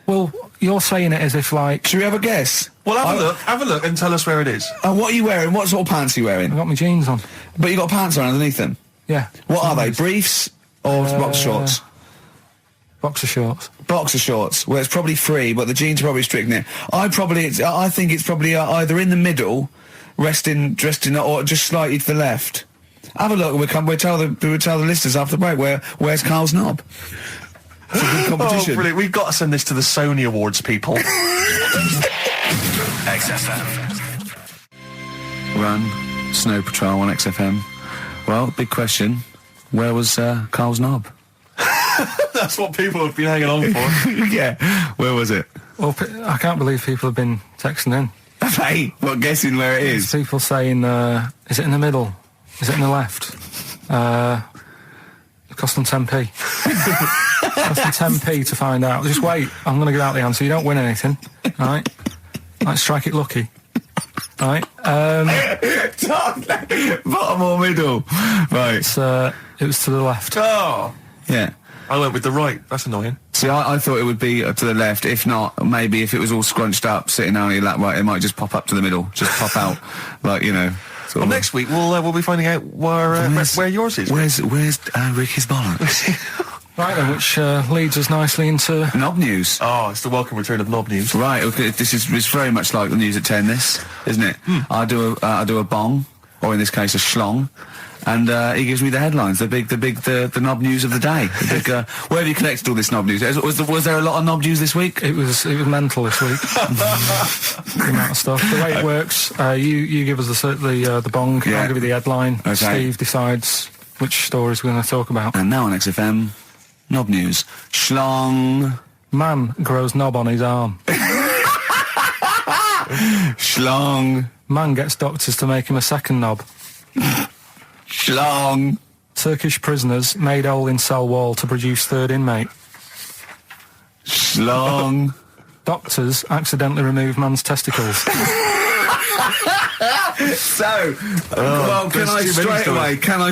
Well, you're saying it as if like... Should we have a guess? Well, have a look and tell us where it is. What are you wearing? What sort of pants are you wearing? I've got my jeans on. But you got pants on underneath them? Yeah. What are they? Briefs or boxer shorts? Boxer shorts. Boxer shorts. Well, it's probably free, but the jeans are probably strict in it. I think it's probably either in the middle, dressed in, or just slightly to the left. Have a look. We'll tell the listeners after the break where's Carl's knob. It's a good competition. Oh, brilliant! We've got to send this to the Sony Awards people. XFM. Run, Snow Patrol on XFM. Well, big question. Where was Carl's knob? That's what people have been hanging on for. Yeah. Where was it? Well, I can't believe people have been texting in. Hey, what, guessing where it is? People saying, is it in the middle? Is it in the left? It cost them 10p. It cost them 10p to find out. Just wait, I'm going to give out the answer. You don't win anything, right? Like, strike it lucky. Right? Bottom or middle? Right. It was to the left. Oh! Yeah. I went with the right. That's annoying. See, I thought it would be to the left. If not, maybe if it was all scrunched up, sitting down on your lap, right, it might just pop up to the middle. Just pop out, like, Well, next week we'll be finding out where yours is. Where's Ricky's bollocks? Right then, which leads us nicely into... Knob news. Oh, it's the welcome return of knob news. Right, okay, it's very much like the news at 10, this, isn't it? I do a bong, or in this case a schlong, and he gives me the headlines, the knob news of the day. The big, where have you collected all this knob news? Was there a lot of knob news this week? It was mental this week. The amount of stuff. The way it works, you give us the bong, Yeah. I'll give you the headline. Okay. Steve decides which stories we're going to talk about. And now on XFM, knob news. Schlong. Man grows knob on his arm. Schlong. Man gets doctors to make him a second knob. Schlong. Turkish prisoners made hole in cell wall to produce third inmate. Schlong. Doctors accidentally remove man's testicles. So, well, can I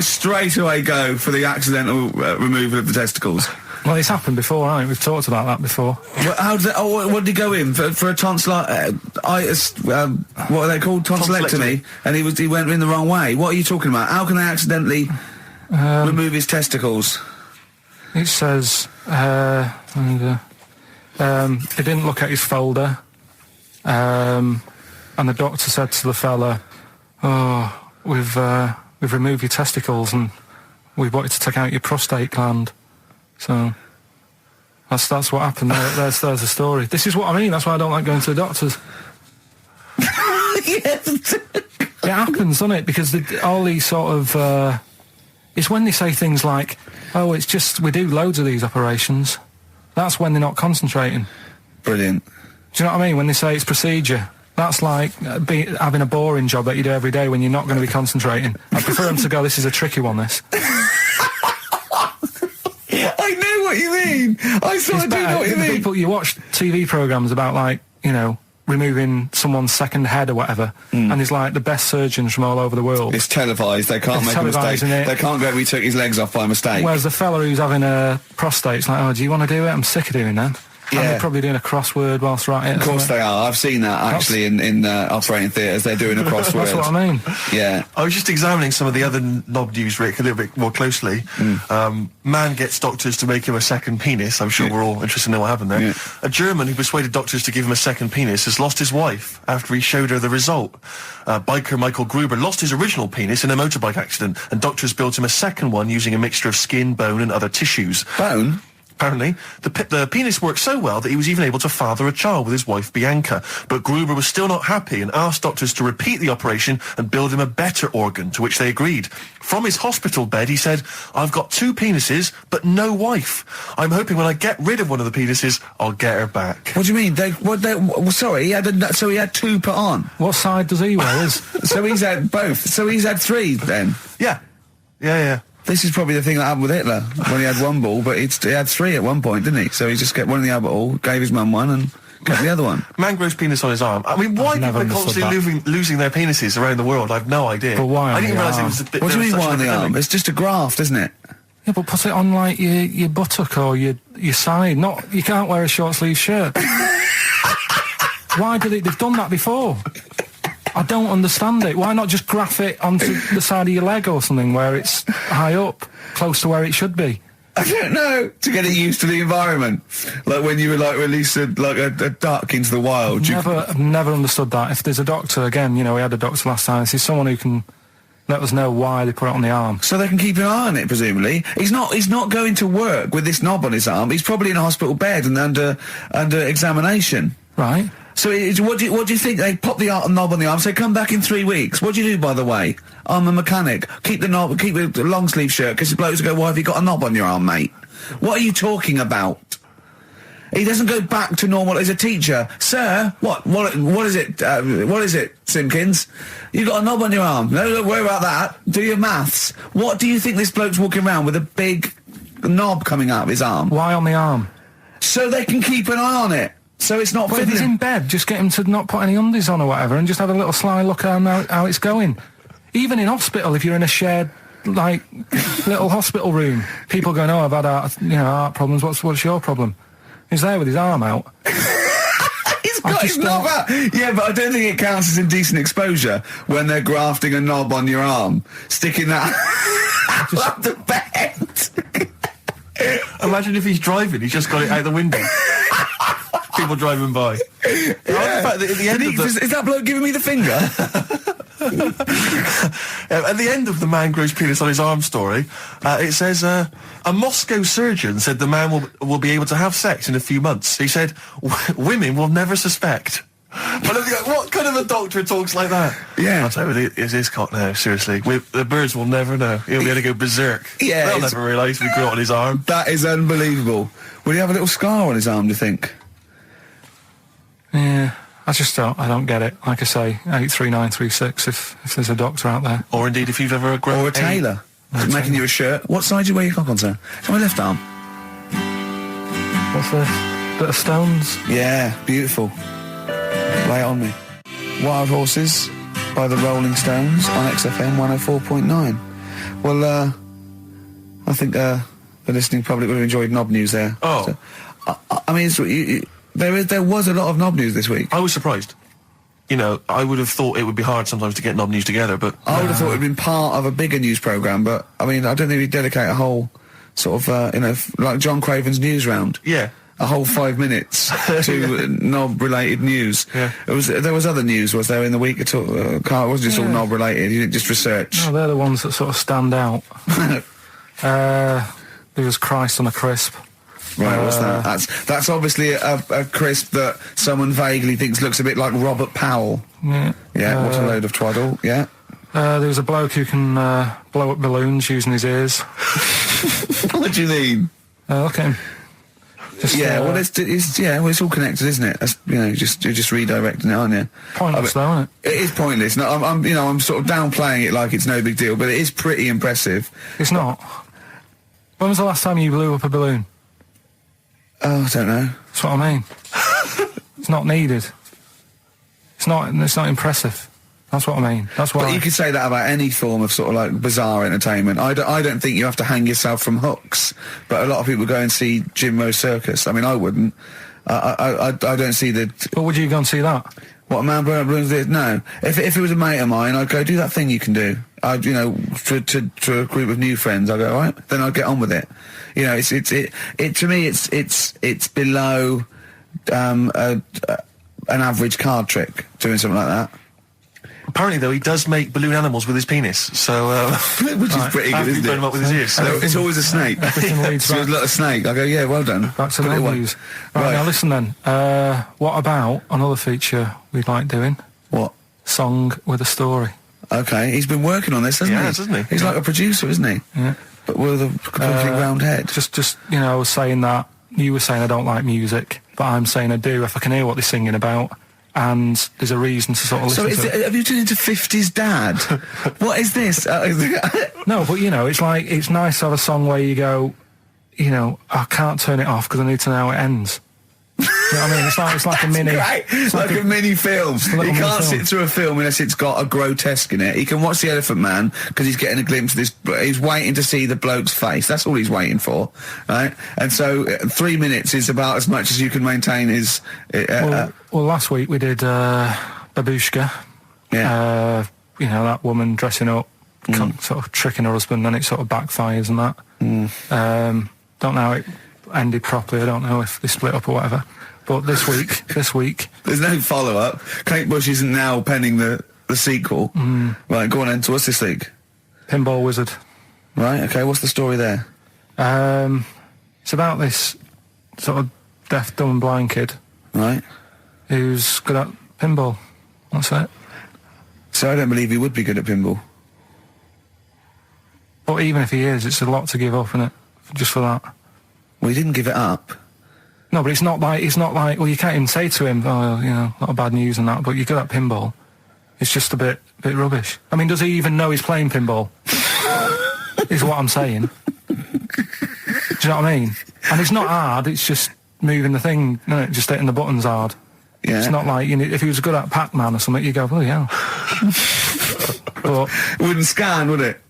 straight away go for the accidental removal of the testicles? Well, it's happened before, hasn't it? We've talked about that before. Well, how did that, what did he go in for a tonsillitis? What are they called? Tonsillectomy. And he went in the wrong way. What are you talking about? How can they accidentally remove his testicles? It says he didn't look at his folder, and the doctor said to the fella, "Oh, we've removed your testicles and we wanted to take out your prostate gland." So that's what happened. There's the story. This is what I mean. That's why I don't like going to the doctors. happens, doesn't it? Because all these sort of... it's when they say things like, oh, it's just, we do loads of these operations. That's when they're not concentrating. Brilliant. Do you know what I mean? When they say it's procedure. That's like having a boring job that you do every day when you're not going to be concentrating. I prefer them to go, this is a tricky one, this. I know what you mean. I sort of do know what you mean. People, you watch TV programmes about, like, you know, removing someone's second head or whatever, and there's like the best surgeons from all over the world. It's televised. They can't make a mistake. They can't go, we took his legs off by mistake. Whereas the fella who's having a prostate's like, oh, do you want to do it? I'm sick of doing that. Yeah. And they're probably doing a crossword whilst right it. Of course they are. I've seen that actually in operating theatres. They're doing a crossword. That's what I mean. Yeah. I was just examining some of the other knob news, Rick, a little bit more closely. Man gets doctors to make him a second penis. I'm sure we're all interested to know what happened there. Yeah. A German who persuaded doctors to give him a second penis has lost his wife after he showed her the result. Biker Michael Gruber lost his original penis in a motorbike accident, and doctors built him a second one using a mixture of skin, bone and other tissues. Bone? Apparently, the penis worked so well that he was even able to father a child with his wife Bianca. But Gruber was still not happy and asked doctors to repeat the operation and build him a better organ, to which they agreed. From his hospital bed, he said, I've got 2 penises, but no wife. I'm hoping when I get rid of one of the penises, I'll get her back. What do you mean? Sorry, he had 2 put on. What side does he wear? So he's had both. So he's had 3 then. Yeah. This is probably the thing that happened with Hitler, when he had 1 ball, but he had 3 at one point, didn't he? So he just kept one in the other ball, gave his mum one, and kept the other one. Man grows penis on his arm. I mean, why people are constantly losing their penises around the world? I've no idea. But why I didn't realise it was a bit... What do you mean why on the arm? It's just a graft, isn't it? Yeah, but put it on, like, your buttock or your side. You can't wear a short-sleeve shirt. Why they've done that before? I don't understand it. Why not just graph it onto the side of your leg or something where it's high up, close to where it should be? I don't know. To get it used to the environment. Like when you were like released a duck into the wild. I've never understood that. If there's a doctor, again, you know, we had a doctor last time, this is someone who can let us know why they put it on the arm. So they can keep an eye on it, presumably. He's not going to work with this knob on his arm. He's probably in a hospital bed and under examination. Right. So what do you think? They pop the knob on the arm, say, come back in 3 weeks. What do you do, by the way? I'm a mechanic. Keep the knob, keep the long sleeve shirt, because the blokes go, why have you got a knob on your arm, mate? What are you talking about? He doesn't go back to normal as a teacher. Sir, what is it, Simpkins? You got a knob on your arm. No, don't worry about that. Do your maths. What do you think this bloke's walking around with a big knob coming out of his arm? Why on the arm? So they can keep an eye on it. So it's not But if he's in bed, just get him to not put any undies on or whatever and just have a little sly look at how it's going. Even in hospital, if you're in a shared, like, little hospital room, people going, oh, I've had heart problems, what's your problem? He's there with his arm out. He's got his knob out. Yeah, but I don't think it counts as indecent exposure when they're grafting a knob on your arm, sticking that up the bed. Imagine if he's driving, he's just got it out the window. People driving by. Yeah. At the end Is that bloke giving me the finger? At the end of the man grows penis on his arm story, it says, a Moscow surgeon said the man will be able to have sex in a few months. He said, women will never suspect. What kind of a doctor talks like that? Yeah. I'll tell you, it's his cock now, seriously. The birds will never know. He'll be able to go berserk. Yeah. They'll never realise we grew it on his arm. That is unbelievable. Will he have a little scar on his arm, do you think? Yeah, I don't get it. Like I say, 83936 if there's a doctor out there. Or indeed if you've ever grown... Or a tailor. Making you a shirt. What side do you wear your cock on, sir? It's my left arm. What's this? Bit of stones? Yeah, beautiful. Lay it on me. Wild Horses by the Rolling Stones on XFM 104.9. Well, I think the listening public would have enjoyed knob news there. Oh. So, I mean, there was a lot of knob news this week. I was surprised. You know, I would have thought it would be hard sometimes to get knob news together, but... I would have thought it would have been part of a bigger news programme, but, I mean, I don't think we'd dedicate a whole sort of, like John Craven's news round. Yeah. A whole 5 minutes to knob-related news. Yeah. There was other news, was there, in the week at all? Carl, it wasn't just all knob-related, you didn't just research. No, they're the ones that sort of stand out. There was Christ on a crisp. Right, what's that? That's obviously a crisp that someone vaguely thinks looks a bit like Robert Powell. Yeah. Yeah, what a load of twaddle, yeah. There was a bloke who can blow up balloons using his ears. What do you mean? Look at him. Just, Well, it's all connected, isn't it? That's, you're just redirecting it, aren't you? Pointless, though, isn't it? It is pointless. No, I'm sort of downplaying it like it's no big deal, but it is pretty impressive. It's not. When was the last time you blew up a balloon? Oh, I don't know. That's what I mean. It's not needed. It's not impressive. That's what I mean. That's why. But you could say that about any form of sort of like bizarre entertainment. I don't think you have to hang yourself from hooks. But a lot of people go and see Jim Rose Circus. I mean, I wouldn't. I don't see the. But would you go and see that? What, a man blowing up balloons did? No. If it was a mate of mine, I'd go do that thing you can do. To a group of new friends, I go, all right, then I'd get on with it. To me, it's below an average card trick doing something like that. Apparently, though, he does make balloon animals with his penis, so... Which is pretty good, isn't burn it? him up with his ears. So It's always a snake. Everything leads So it's back, like a snake. I go, yeah, well done. back to Put it the away. news. Right, now listen then. What about another feature we'd like doing? What? Song with a story. Okay, he's been working on this, hasn't he? Yes, hasn't he? He's like a producer, isn't he? Yeah. But with a completely round head. Just I was saying that, you were saying I don't like music, but I'm saying I do if I can hear what they're singing about, and there's a reason to sort of listen to it. Have you turned into 50s dad? What is this? No, but it's like, it's nice to have a song where you go, I can't turn it off because I need to know how it ends. You know what I mean? It's like a mini... Right. It's like a mini film. a He little mini can't film. sit through a film unless it's got a grotesque in it. He can watch The Elephant Man because he's getting a glimpse of this. He's waiting to see the bloke's face. That's all he's waiting for, right? And so 3 minutes is about as much as you can maintain his. Well, last week we did Babushka. Yeah. That woman dressing up, sort of tricking her husband, and it sort of backfires and that. Don't know how it ended properly. I don't know if they split up or whatever. But this week, There's no follow-up. Kate Bush isn't now penning the sequel. Right, go on then. So what's this week? Pinball Wizard. Right, okay, what's the story there? It's about this sort of deaf, dumb and blind kid Right. who's good at pinball. That's it. So I don't believe he would be good at pinball. But even if he is, it's a lot to give up, isn't it? Just for that. Well, he didn't give it up. No, but it's not like, well, you can't even say to him, oh, not a bad news and that, but you're good at pinball. It's just a bit rubbish. I mean, does he even know he's playing pinball? Is what I'm saying. Do you know what I mean? And it's not hard, it's just moving the thing, just hitting the buttons hard. Yeah. It's not like, if he was good at Pac-Man or something, you go, oh, yeah. But It wouldn't scan, would it?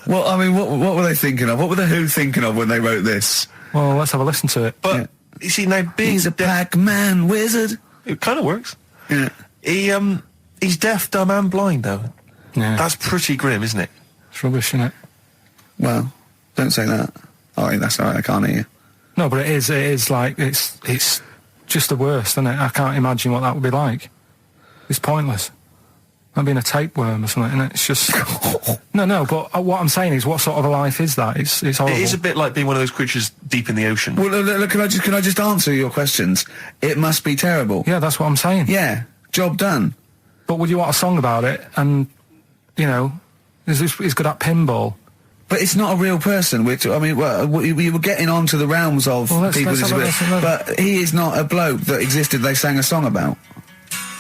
Well, I mean, what were they thinking of? What were the Who thinking of when they wrote this? well, let's have a listen to it. But, you see, now, being He's a Pac-Man wizard. It kind of works. Yeah. He's deaf, dumb and blind, though. Yeah, That's pretty grim, isn't it? it's rubbish, isn't it? Well, don't say that. Oh, that's all right. I can't hear you. No, but it is like, it's just the worst, isn't it? I can't imagine what that would be like. It's pointless. Like being a tapeworm or something, isn't it? It's just... No, but what I'm saying is, what sort of a life is that? It's horrible. It is a bit like being one of those creatures deep in the ocean. Well, look, can I just answer your questions? It must be terrible. Yeah, that's what I'm saying. Yeah. Job done. But would you want a song about it? And, he's good at pinball. But it's not a real person. We were getting on to the realms of Well, let's people with have a disabilities. listen. But he is not a bloke that existed they sang a song about.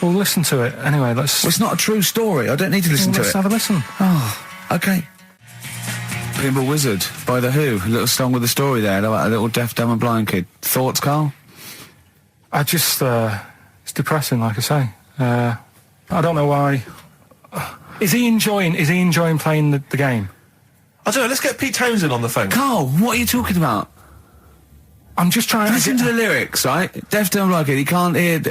Well, listen to it. Anyway, Well, it's not a true story. I don't need to listen to let's it. have a listen. Oh, okay. Pinball Wizard by The Who. A little song with a story there about a little deaf, dumb and blind kid. Thoughts, Carl? I just, it's depressing, like I say. I don't know why. Is he enjoying playing the game? I don't know, let's get Pete Townsend on the phone. Carl, what are you talking about? I'm just trying Listen to the lyrics, right? Deaf, dumb, blind kid. He can't hear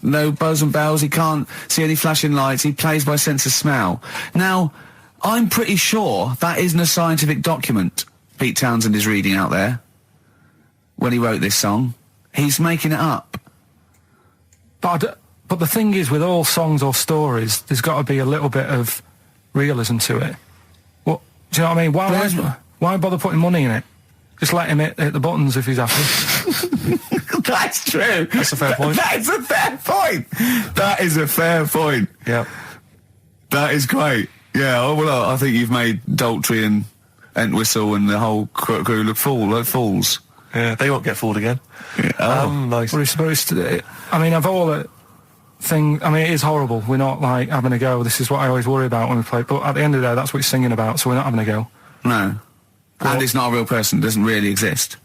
no bells and bells. He can't see any flashing lights. He plays by sense of smell. Now, I'm pretty sure that isn't a scientific document Pete Townsend is reading out there when he wrote this song. He's making it up. But the thing is, with all songs or stories, there's got to be a little bit of realism to it. What, do you know what I mean? Why bother putting money in it? Just let him hit the buttons if he's happy. That's true. That's a fair point. That's a fair point. That is a fair point. Yeah. That is great. Yeah, well, I think you've made Daltrey and Entwistle and the whole crew look fools. Yeah, they won't get fooled again. Yeah. Nice. I mean, of all the things, I mean, it is horrible. We're not, like, having a go. This is what I always worry about when we play. But at the end of the day, that's what he's singing about, so we're not having a go. No. And it's not a real person. It doesn't really exist.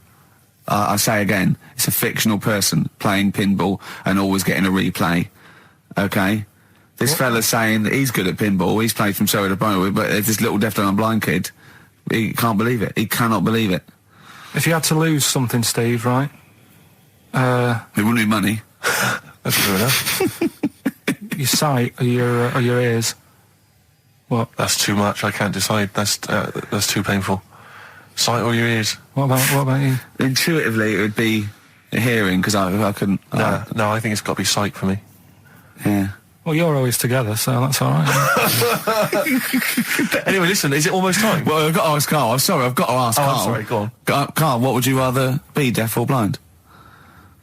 I say again, it's a fictional person playing pinball and always getting a replay. Okay? This fella's saying that he's good at pinball. He's played from Surrey to Bromley, but if this little deaf and blind kid, he can't believe it. He cannot believe it. If you had to lose something, Steve, right? It wouldn't be money. That's true enough. Your sight or your ears. What? That's too much. I can't decide. That's too painful. Sight or your ears? What about you? Intuitively, it would be hearing, because I couldn't... No, I think it's got to be sight for me. Yeah. Well, you're always together, so that's all right. Anyway, listen, is it almost time? Well, I've got to ask Carl. I'm sorry, I've got to ask Carl. I'm sorry, go on. Carl, what would you rather be, deaf or blind?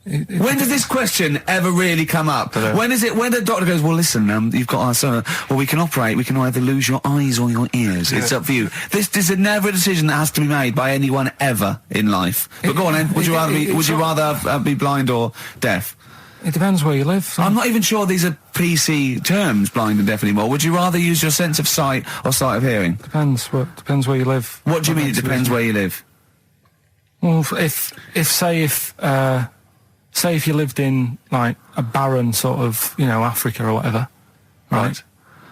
When does this question ever really come up? When is it? When the doctor goes, well, listen, you've got well, we can operate. We can either lose your eyes or your ears. It's up for you. This is never a decision that has to be made by anyone ever in life. But go on, then. Would you rather be blind or deaf? It depends where you live. So. I'm not even sure these are PC terms, blind and deaf, anymore. Would you rather use your sense of sight or sight of hearing? Depends where you live. What do you mean? It depends where you live. Well, say if you lived in, like, a barren sort of, Africa or whatever, right?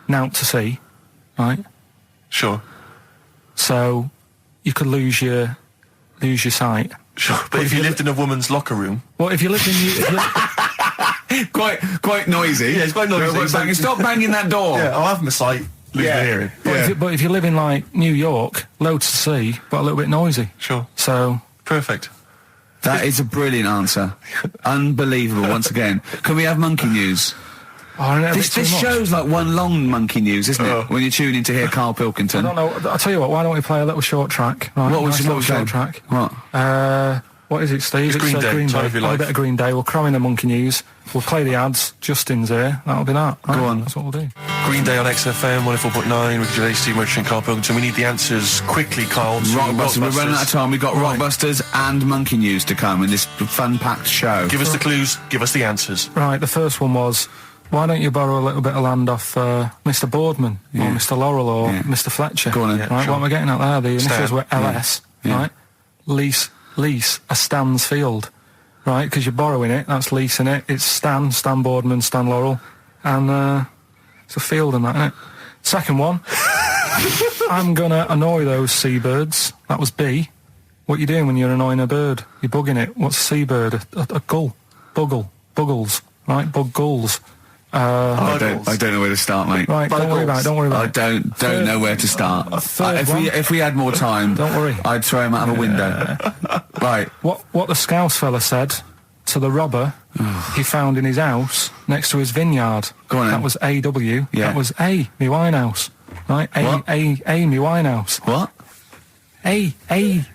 Naught to see, right? Sure. So you could lose your sight. Sure. But if you lived in a woman's locker room... Well, if you lived in... Quite noisy. Yeah, it's quite noisy. Stop banging that door. Yeah, I'll have my sight, lose my hearing. But if you live in, like, New York, loads to see, but a little bit noisy. Sure. So... Perfect. That is a brilliant answer. Unbelievable, once again. Can we have monkey news? Oh, this show's like one long monkey news, isn't it? When you tune in to hear Karl Pilkington. I don't know. I'll tell you what, why don't we play a little short track? Right, what was little short track? What is it, Steve? It's Green Day. Green Day. A bit of Green Day. We'll cram in the monkey news. We'll play the ads. Justin's here. That'll be that. Right? Go on. That's what we'll do. Green Day on XFM 104.9 with Gervais, Steve Merchant, Karl Pilkington. We need the answers quickly, Karl. Rockbusters. We're running out of time. We've got Rockbusters and monkey news to come in this fun-packed show. Give us the clues. Give us the answers. Right, the first one was, why don't you borrow a little bit of land off Mr. Boardman or Mr. Laurel or Mr. Fletcher? Go on then. Right, sure. what am I getting at there? The initials were LS, right? Lease a Stan's field, right? Because you're borrowing it, that's leasing it. It's Stan Boardman, Stan Laurel, and it's a field and that, isn't it? Second one, I'm gonna annoy those seabirds. That was B. What you doing when you're annoying a bird? You're bugging it. What's a seabird? A gull. Buggles, right? Bug gulls. I don't know where to start, mate. Right, don't worry about it. I don't know where to start. If we had more time, don't worry. I'd throw him out of a window. Right. What the Scouse fella said to the robber he found in his house next to his vineyard. Go on, that then. was A.W. Yeah. That was A, me Winehouse. Right? What? A, me Winehouse. What? A,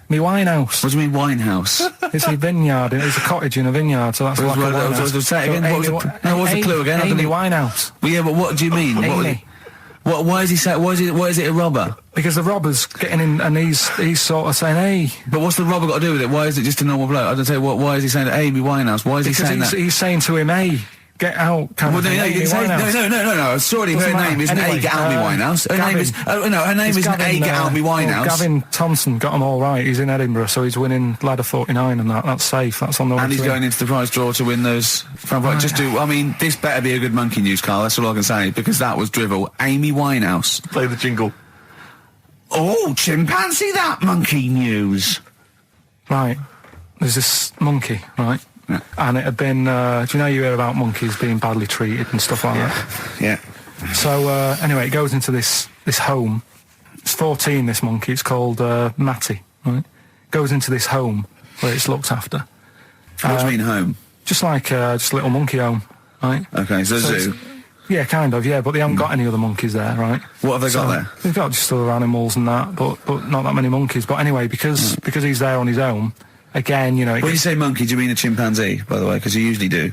me Winehouse. What do you mean Winehouse? It's a vineyard. It's a cottage in a vineyard, so that's like a winehouse. Say it again. What's the clue again? Amy Winehouse. Well, yeah, but what do you mean? Amy. Why is he saying? Why is it a robber? Because the robber's getting in, and he's sort of saying, "Hey." But what's the robber got to do with it? Why is it just a normal bloke? I don't say. Why is he saying Amy Winehouse? Why is he saying that? He's saying to him, "Hey, get out." Well, no, sorry, her name isn't A, get out me Winehouse. Her name is, her name isn't A, get out me Winehouse. Gavin Thompson got them all right. He's in Edinburgh, so he's winning ladder 49 and that's safe. That's on the way. And he's going into the prize draw to win those. This better be a good monkey news, Carl. That's all I can say, because that was drivel. Amy Winehouse. Play the jingle. Oh, chimpanzee, that monkey news. Right. There's this monkey, right? Yeah. And it had been, do you know you hear about monkeys being badly treated and stuff like that? Yeah. So, anyway, it goes into this home. It's 14, this monkey. It's called Matty, right? Goes into this home where it's looked after. What do you mean home? Just like, just a little monkey home, right? Okay, so zoo. Yeah, kind of, yeah, but they haven't got any other monkeys there, right? What have they got there? They've got just other animals and that, but not that many monkeys. But anyway, because he's there on his own, again, When you say monkey, do you mean a chimpanzee, by the way? Because you usually do.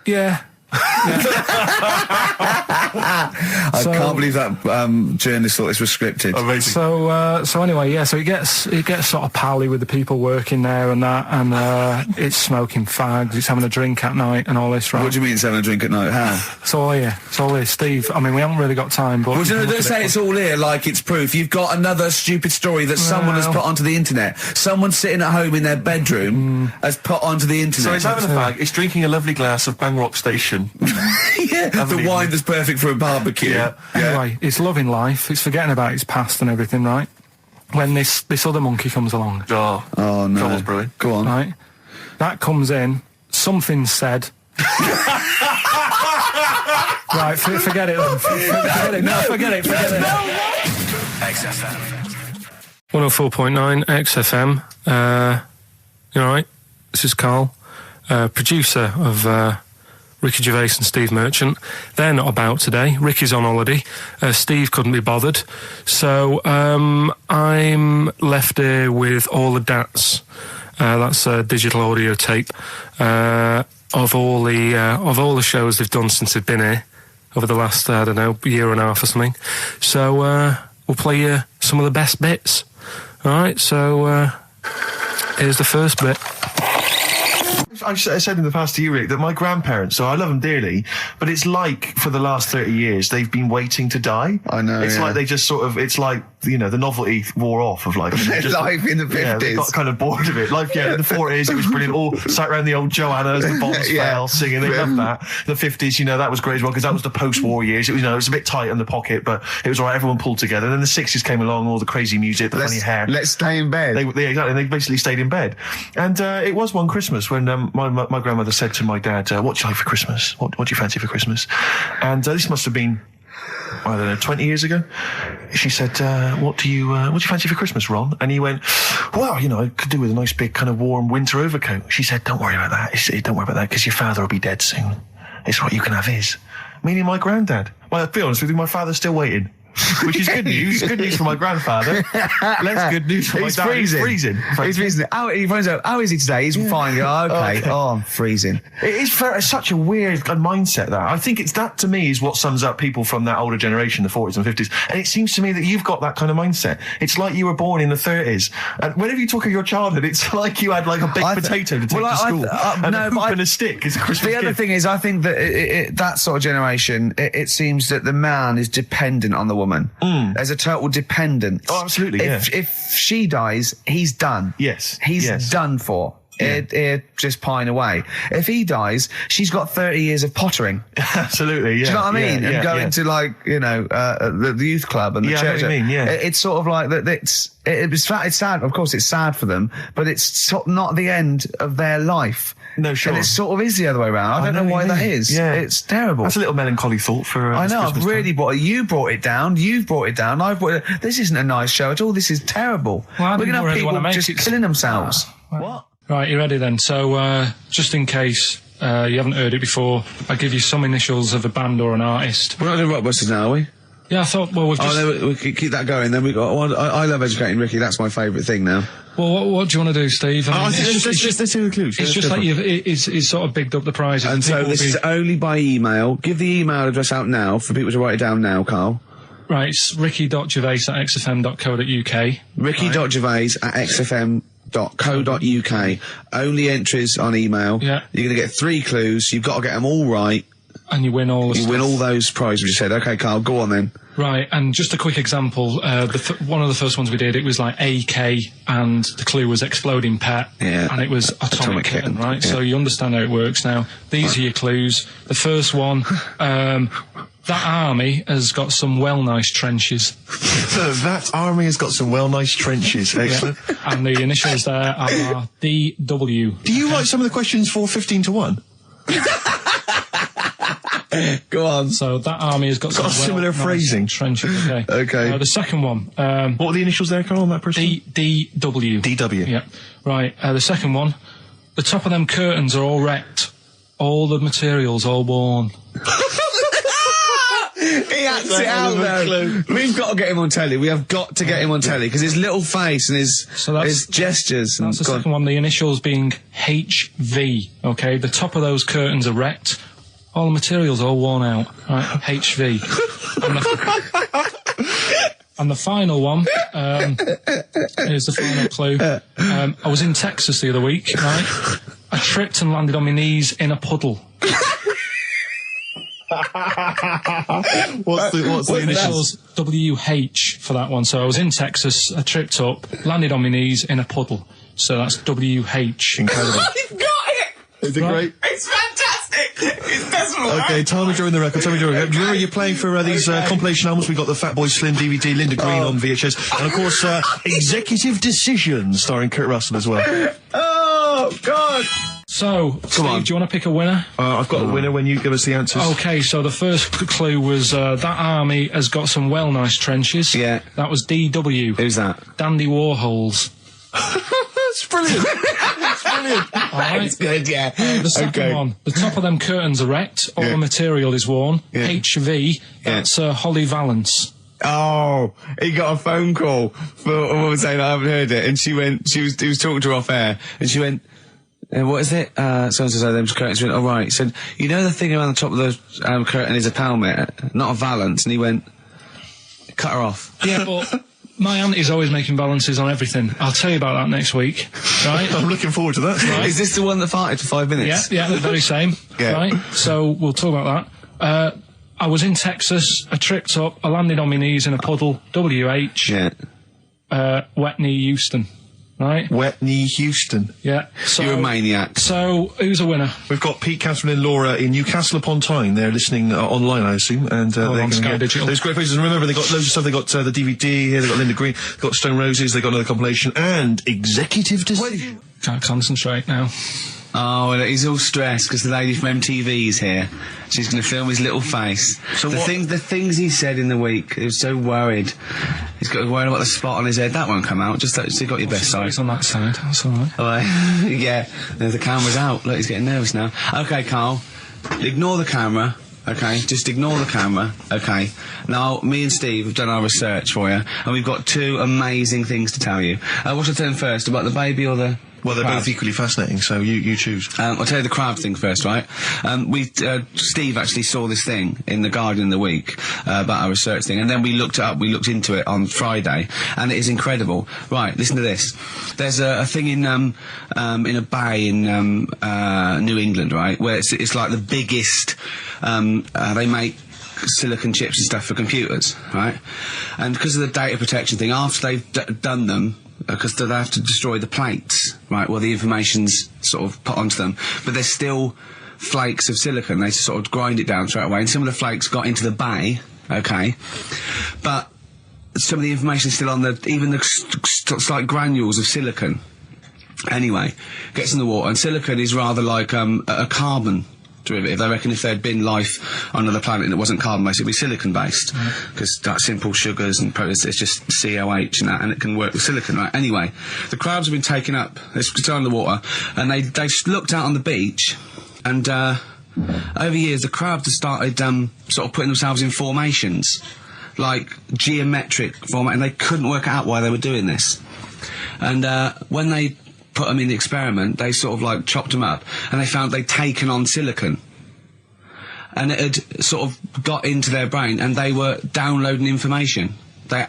Yeah, I can't believe that journalist thought this was scripted. Amazing. So anyway, yeah. So he gets sort of pally with the people working there and that, and it's smoking fags. It's having a drink at night and all this. Right? What do you mean it's having a drink at night? How? It's all here. It's all here, Steve. I mean, we haven't really got time, but Well, you no, can look don't at say it. it's all here like it's proof. You've got another stupid story that someone has put onto the internet. Someone sitting at home in their bedroom has put onto the internet. So it's having a fag, it's drinking a lovely glass of Bang Rock Station. yeah, the wine that's perfect for a barbecue. Yeah. Anyway, it's loving life. It's forgetting about its past and everything, right? When this other monkey comes along, Oh no. Trouble's brewing. Go on. right? That comes in. Something's said. Right, forget it then. Forget it. No, forget it. XFM. 104.9 XFM. You alright? This is Karl, producer of Ricky Gervais and Steve Merchant. They're not about today. Ricky's on holiday. Steve couldn't be bothered. So I'm left here with all the DATs. That's a digital audio tape of all the shows they've done since they've been here over the last, I don't know, year and a half or something. So we'll play you some of the best bits. Alright, so here's the first bit. I've said in the past to you, Rick, that my grandparents, so I love them dearly, but it's like for the last 30 years they've been waiting to die. I know, It's yeah. like they just sort of, it's like, you know, the novelty wore off of life. Life in the 50s. Yeah, they got kind of bored of it. Life, yeah, in the 40s it was brilliant. All sat around the old Joanna's, the bombs Yeah. fell, singing. They loved that. The 50s, you know, that was great as well because that was the post-war years. It was, you know, it was a bit tight on the pocket, but it was all right. Everyone pulled together. And then the 60s came along, all the crazy music, the funny hair. Let's stay in bed. Exactly. They basically stayed in bed. And it was one Christmas when my grandmother said to my dad, what do you like for Christmas? What do you fancy for Christmas? And this must have been, I don't know, 20 years ago. She said, what do you fancy for Christmas, Ron? And he went, well, you know, I could do with a nice big kind of warm winter overcoat. She said, don't worry about that. Don't worry about that because your father will be dead soon. It's what you can have his. Meaning my granddad. Well, to be honest with you, my father's still waiting. Which is good news. Good news for my grandfather. Less good news for my dad. He's freezing. He's freezing. He finds out, how is he today? He's fine. Oh, okay. Oh, I'm freezing. It is such a weird mindset, that. I think it's that, to me, is what sums up people from that older generation, the 40s and 50s. And it seems to me that you've got that kind of mindset. It's like you were born in the 30s. And whenever you talk of your childhood, it's like you had like a baked potato to take to school. And a hoop and a stick is a Christmas The other gift. thing is, I think that that sort of generation, it seems that the man is dependent on the woman. There's a total dependence. Oh, absolutely, yeah. If she dies, he's done. Yes, He's yes. done for. He'd just pine away. If he dies, she's got 30 years of pottering. Absolutely, yeah. Do you know what I mean? Yeah, and go yeah. into, like, you know, the youth club and the Yeah, I know church. what you mean, yeah. It's sort of like that. It's sad. Of course, it's sad for them, but it's not the end of their life. No, sure. And it sort of is the other way around. I don't know why that is. Yeah. It's terrible. That's a little melancholy thought for I know. I've Christmas really time. you brought it down. You've brought it down. I've brought it. This isn't a nice show at all. This is terrible. Well, I We're didn't gonna have really people wanna make just it- killing themselves. What? Right, you ready then? So, just in case you haven't heard it before, I'll give you some initials of a band or an artist. We're not doing Rockbusters now, are we? Yeah, I thought, well, we've just... Oh, no, we can keep that going. Then we got. I love educating Ricky. That's my favourite thing now. Well, what do you want to do, Steve? I mean, Let's do the clues. it's just like it's sort of bigged up the prize. And so this is only by email. Give the email address out now for people to write it down now, Karl. Right, it's ricky.gervais@xfm.co.uk. ricky.gervais@xfm.co.uk. Only entries on email. Yeah. You're going to get 3 clues. You've got to get them all right. And you win all the You stuff. win all those prizes we just said. Okay, Karl, go on then. Right, and just a quick example, one of the first ones we did, it was like AK, and the clue was exploding pet, Yeah. and it was atomic kitten, right? yeah. So you understand how it works now. These are your clues. The first one, that army has got some well nice trenches. That army has got some well nice trenches. Excellent. And the initials there are DW. Do you write some of the questions for 15 to 1? Go on. So that army has got some similar well-nice phrasing. trenches, okay. Okay. The second one, What were the initials there, Karl, on that person? DW. DW. Yeah. Right, the second one, the top of them curtains are all wrecked. All the materials all worn. He acts it out though. We've got to get him on telly. We have got to get him on telly because his little face and his gestures. That's the second one. The initials being HV. Okay, the top of those curtains are wrecked. all the material's all worn out. Right, HV. And the final one, here's the final clue. I was in Texas the other week, right? I tripped and landed on my knees in a puddle. What's the initials? WH for that one. So I was in Texas, I tripped up, landed on my knees in a puddle. So that's WH. Incredible. You've got it! Is it great? It's fantastic! It's desperate. Okay, tell me during the record. Do you remember you're playing for these compilation albums? We got the Fatboy Slim DVD, Linda Green on VHS, and of course Executive Decision, starring Kurt Russell as well. Oh, God! So, Steve, do you want to pick a winner? I've got a winner when you give us the answers. Okay, so the first clue was that army has got some well nice trenches. Yeah. That was DW. Who's that? Dandy Warhols. That's brilliant. That's brilliant. All right. It's good, yeah. The second one, the top of them curtains are wrecked, all the material is worn. Yeah. HV, that's Holly Valance. Oh, he got a phone call for a woman saying I haven't heard it, and he was talking to her off air, and she went, what is it? So-and-so said them curtains. She went, right. He said, you know the thing around the top of the curtain is a palmet, not a valance, and he went, cut her off. Yeah, but my auntie's always making balances on everything. I'll tell you about that next week, right? I'm looking forward to that. Right. Is this the one that farted for 5 minutes? Yeah, the very same. Yeah. Right? So we'll talk about that. I was in Texas, I tripped up, I landed on my knees in a puddle, WH, Yeah. wet knee Houston, right? Wet knee Houston. Yeah. So, You're a maniac. So, who's a winner? We've got Pete, Catherine and Laura in Newcastle upon Tyne. They're listening online, I assume, and they're on going to Sky get Digital. those great places. And remember, they got loads of stuff. They got the DVD here. They got Linda Green. They got Stone Roses. They got another compilation and Executive Decision. Can't concentrate now. Oh, well, he's all stressed because the lady from MTV's here. She's going to film his little face. So the things he said in the week, he was so worried. He's got worried about the spot on his head. That won't come out. Just you got your best side. It's on that side. That's all right. All right. Yeah. The camera's out. Look, he's getting nervous now. Okay, Carl. Ignore the camera. Okay, just ignore the camera. Okay. Now, me and Steve have done our research for you, and we've got 2 amazing things to tell you. What should I tell them first? About the baby or the... Well, they're both equally fascinating, so you choose. I'll tell you the crab thing first, right? Steve actually saw this thing in The Guardian of the Week about our research thing, and then we looked it up, we looked into it on Friday, and it is incredible. Right, listen to this. There's a thing in a bay in New England, right, where it's like the biggest, they make silicon chips and stuff for computers, right? And because of the data protection thing, after they've done them, because they have to destroy the plates, right, well, the information's sort of put onto them, but there's still flakes of silicon. They sort of grind it down straight away, and some of the flakes got into the bay, okay, but some of the information's still on even the slight granules of silicon. Anyway, gets in the water, and silicon is rather like a carbon derivative. I reckon if there'd been life on another planet that wasn't carbon-based, it'd be silicon-based, because like simple sugars and it's just COH and that, and it can work with silicon, right? Anyway, the crabs have been taken up, they're still in the water, and they looked out on the beach, and over years the crabs have started sort of putting themselves in formations, like geometric format, and they couldn't work out why they were doing this. And when they put them in the experiment, they sort of like chopped them up, and they found they'd taken on silicon, and it had sort of got into their brain, and they were downloading information. They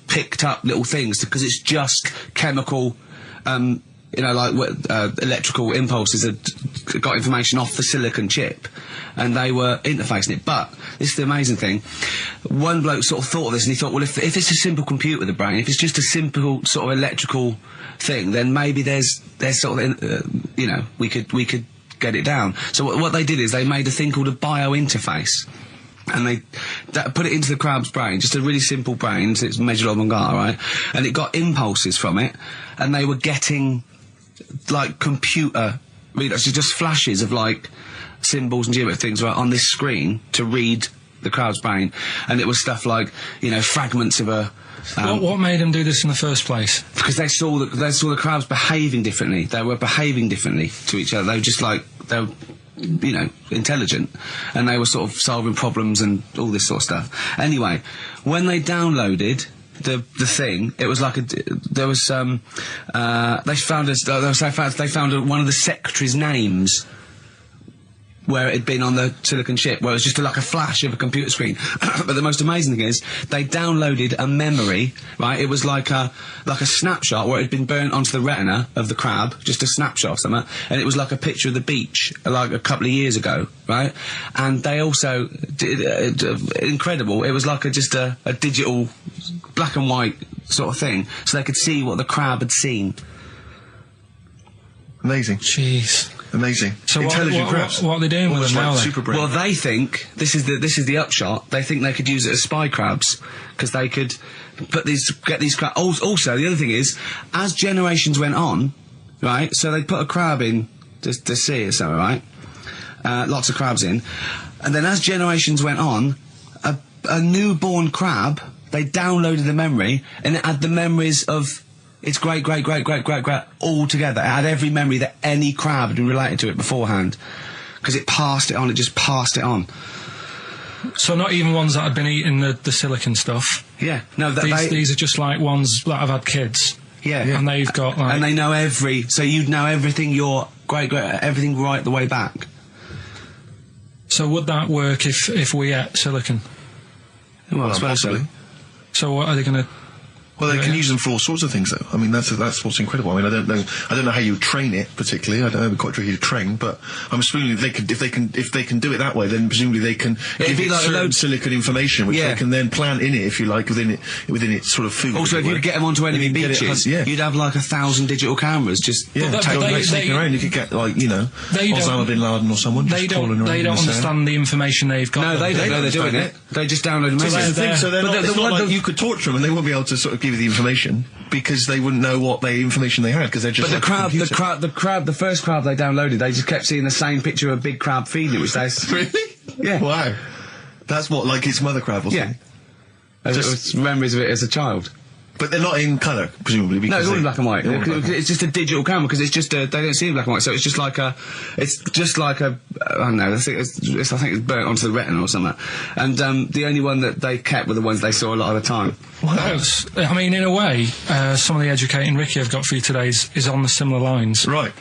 picked up little things, because it's just chemical, like electrical impulses that got information off the silicon chip, and they were interfacing it. But this is the amazing thing. One bloke sort of thought of this, and he thought, well, if it's a simple computer, the brain, if it's just a simple sort of electrical thing, then maybe there's sort of, we could get it down. So what they did is they made a thing called a biointerface, and they put it into the crab's brain, just a really simple brain, so it's measured on Mongar, right? And it got impulses from it, and they were getting like computer, just flashes of like symbols and geometric things right on this screen to read the crab's brain, and it was stuff like fragments of a. What made them do this in the first place? Because they saw the crabs behaving differently. They were behaving differently to each other. They were just like intelligent, and they were sort of solving problems and all this sort of stuff. Anyway, when they downloaded the thing, it was like they found one of the secretary's names where it had been on the silicon chip, where it was just like a flash of a computer screen. But the most amazing thing is, they downloaded a memory, right? It was like a snapshot where it had been burnt onto the retina of the crab, just a snapshot of something, and it was like a picture of the beach, like a couple of years ago, right? And they also did, incredible, it was like just a digital black and white sort of thing, so they could see what the crab had seen. Amazing. Jeez. Amazing. So intelligent crabs. What are they doing with them now? Super brain. Well, they think this is the upshot. They think they could use it as spy crabs because they could get these crabs. Also, the other thing is, as generations went on, right? So they put a crab in the sea or something, right? Lots of crabs in, and then as generations went on, a newborn crab, they downloaded the memory, and it had the memories of its great all together. It had every memory that any crab had been related to it beforehand, because it passed it on. It just passed it on. So not even ones that had been eating the silicon stuff. Yeah, no, these are just like ones that have had kids. Yeah, and they've got like, and they know so you'd know everything. Your everything right the way back. So would that work if we ate silicon? Well, I suppose so. So what are they going to? Well, they can use them for all sorts of things, though. I mean, that's what's incredible. I mean, I don't know how you train it particularly. I don't know, it'd be quite tricky to train, but I'm assuming if they can do it that way, then presumably they can give it like certain silicon information, which they can then plant in it, if you like, within its sort of food. Also, if you get them onto enemy beaches, you'd have like 1,000 digital cameras just sneaking around. You could get like Osama bin Laden or someone. They don't understand the information they've got. No, they don't know they're doing it. They just download them. So it's not like you could torture them and they won't be able to sort of give you the information because they wouldn't know what information they had because they're just. But the first crab they downloaded, they just kept seeing the same picture of a big crab feeding it, which they really. Yeah. Wow. That's what, like its mother crab or something. Yeah. Just memories of it as a child. But they're not in colour, presumably. Because no, it's all in black and white. It's just a digital camera because it's just they don't see in black and white, so it's just like a I don't know. I think it's burnt onto the retina or something. And the only one that they kept were the ones they saw a lot of the time. Wow. I mean, in a way, some of the educating Ricky I've got for you today is on the similar lines. Right.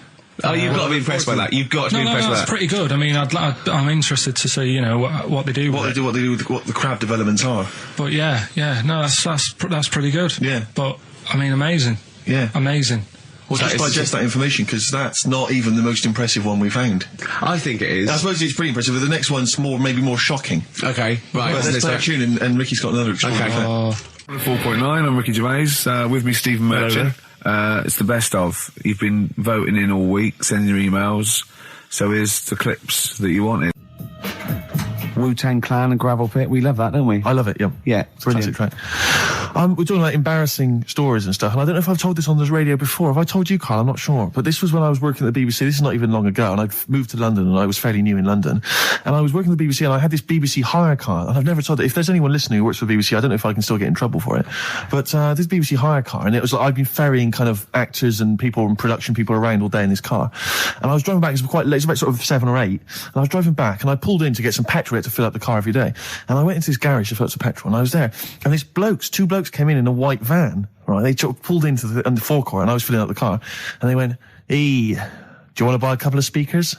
Oh, you've got to be impressed by that. You've got to be impressed by that. That's pretty good. I mean, I'm interested to see, what they do. What they do with what the crab developments are. But that's pretty good. Yeah. But I mean, amazing. Yeah. Amazing. Well, just digest that information, because that's not even the most impressive one we found. I think it is. I suppose it's pretty impressive, but the next one's maybe more shocking. Okay, right. But let's play a tune, and Ricky's got another extraordinary. Okay. 4.9, I'm Ricky Gervais, with me Stephen Merchant. It's the best of. You've been voting in all week, sending your emails, so here's the clips that you wanted. Wu-Tang Clan and Gravel Pit, we love that, don't we? I love it, yeah. Yeah, brilliant. Classic track. We're talking about embarrassing stories and stuff, and I don't know if I've told this on the radio before. Have I told you, Carl? I'm not sure. But this was when I was working at the BBC. This is not even long ago, and I'd moved to London, and I was fairly new in London. And I was working at the BBC, and I had this BBC hire car, and I've never told it. If there's anyone listening who works for the BBC, I don't know if I can still get in trouble for it. But this BBC hire car, and it was like I'd been ferrying kind of actors and people and production people around all day in this car. And I was driving back, it was quite late, it was about sort of 7 or 8, and I was driving back, and I pulled in to get some petrol to fill up the car every day. And I went into this garage to fill up some petrol, and I was there, and these two blokes came in a white van, right? They pulled into the forecourt, and I was filling up the car, and they went, "Hey, do you want to buy a couple of speakers?"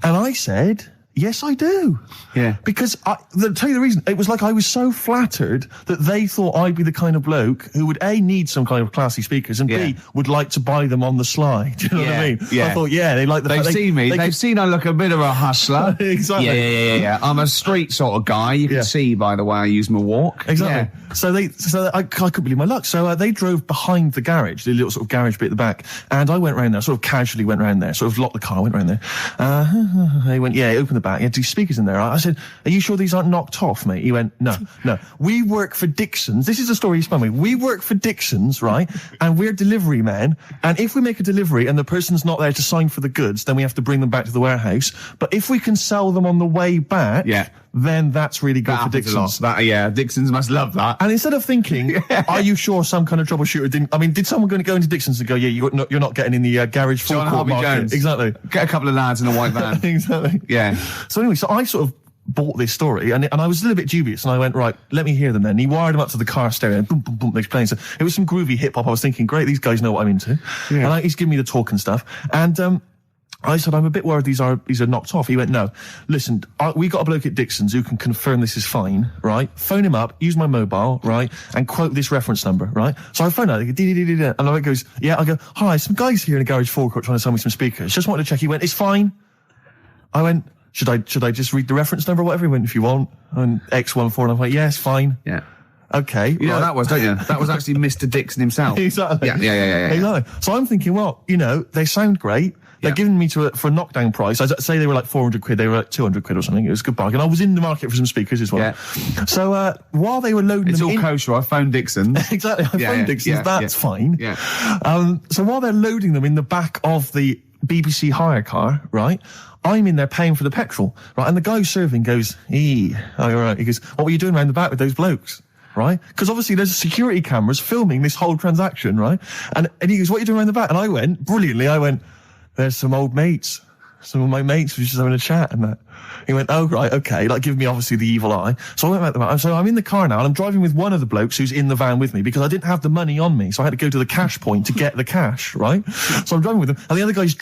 And I said, "Yes, I do." Yeah. Because I'll tell you the reason. It was like I was so flattered that they thought I'd be the kind of bloke who would A, need some kind of classy speakers, and B, would like to buy them on the sly. Do you know what I mean? Yeah. I thought, they like the They've seen me. They've seen I look a bit of a hustler. Exactly. Yeah. I'm a street sort of guy. You can see by the way I use my walk. Exactly. Yeah. So I couldn't believe my luck. So they drove behind the garage, the little sort of garage bit at the back, and I went round there, sort of casually went round there, sort of locked the car, went round there. They went, open the back. You had 2 speakers in there. I said, "Are you sure these aren't knocked off, mate?" He went, No. We work for Dixon's. This is the story he spun me. We work for Dixon's, right? And we're delivery men. And if we make a delivery and the person's not there to sign for the goods, then we have to bring them back to the warehouse. But if we can sell them on the way back, then that's really good for Dixon's. Dixon's must love that. And instead of thinking, are you sure some kind of troubleshooter didn't... I mean, did someone going to go into Dixon's and go, you're not getting in the garage forecourt market? Jones. Exactly. Get a couple of lads in a white van. Exactly. Yeah. So anyway, so I sort of bought this story, and I was a little bit dubious, and I went, right, let me hear them then. And he wired them up to the car stereo, and boom, boom, boom, they're playing. So it was some groovy hip-hop. I was thinking, great, these guys know what I'm into. Yeah. And he's giving me the talk and stuff. And I said, I'm a bit worried these are knocked off. He went, no. Listen, we got a bloke at Dixon's who can confirm this is fine, right? Phone him up, use my mobile, right? And quote this reference number, right? So I phone out, and I goes, yeah, I go, hi, some guys here in a garage forecourt trying to sell me some speakers. Just wanted to check. He went, it's fine. I went, should I just read the reference number or whatever? He went, if you want. And X14, and I'm like, yeah, it's fine. Yeah. Okay. You know what that was, don't you? That was actually Mr. Dixon himself. Exactly. Yeah. Exactly. So I'm thinking, well, they sound great. They're giving me for a knockdown price. I'd say they were like 400 quid, they were like 200 quid or something. It was a good bargain. I was in the market for some speakers as well. Yeah. So, while they were loading it's them all kosher, I phoned Dixon. Exactly, I phoned Dixon's, that's fine. Yeah. So while they're loading them in the back of the BBC hire car, right, I'm in there paying for the petrol, right, and the guy who's serving goes, all right. He goes, what were you doing around the back with those blokes? Right? Because obviously there's security cameras filming this whole transaction, right? And he goes, what are you doing around the back? And I went, brilliantly, there's some old mates. Some of my mates were just having a chat and that. He went, oh, right, okay, like giving me obviously the evil eye. So I went back to the van. So I'm in the car now and I'm driving with one of the blokes who's in the van with me because I didn't have the money on me. So I had to go to the cash point to get the cash, right? So I'm driving with him and the other guy's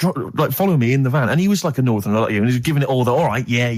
following me in the van and he was like a northerner like you and he was giving it all the, all right, yeah,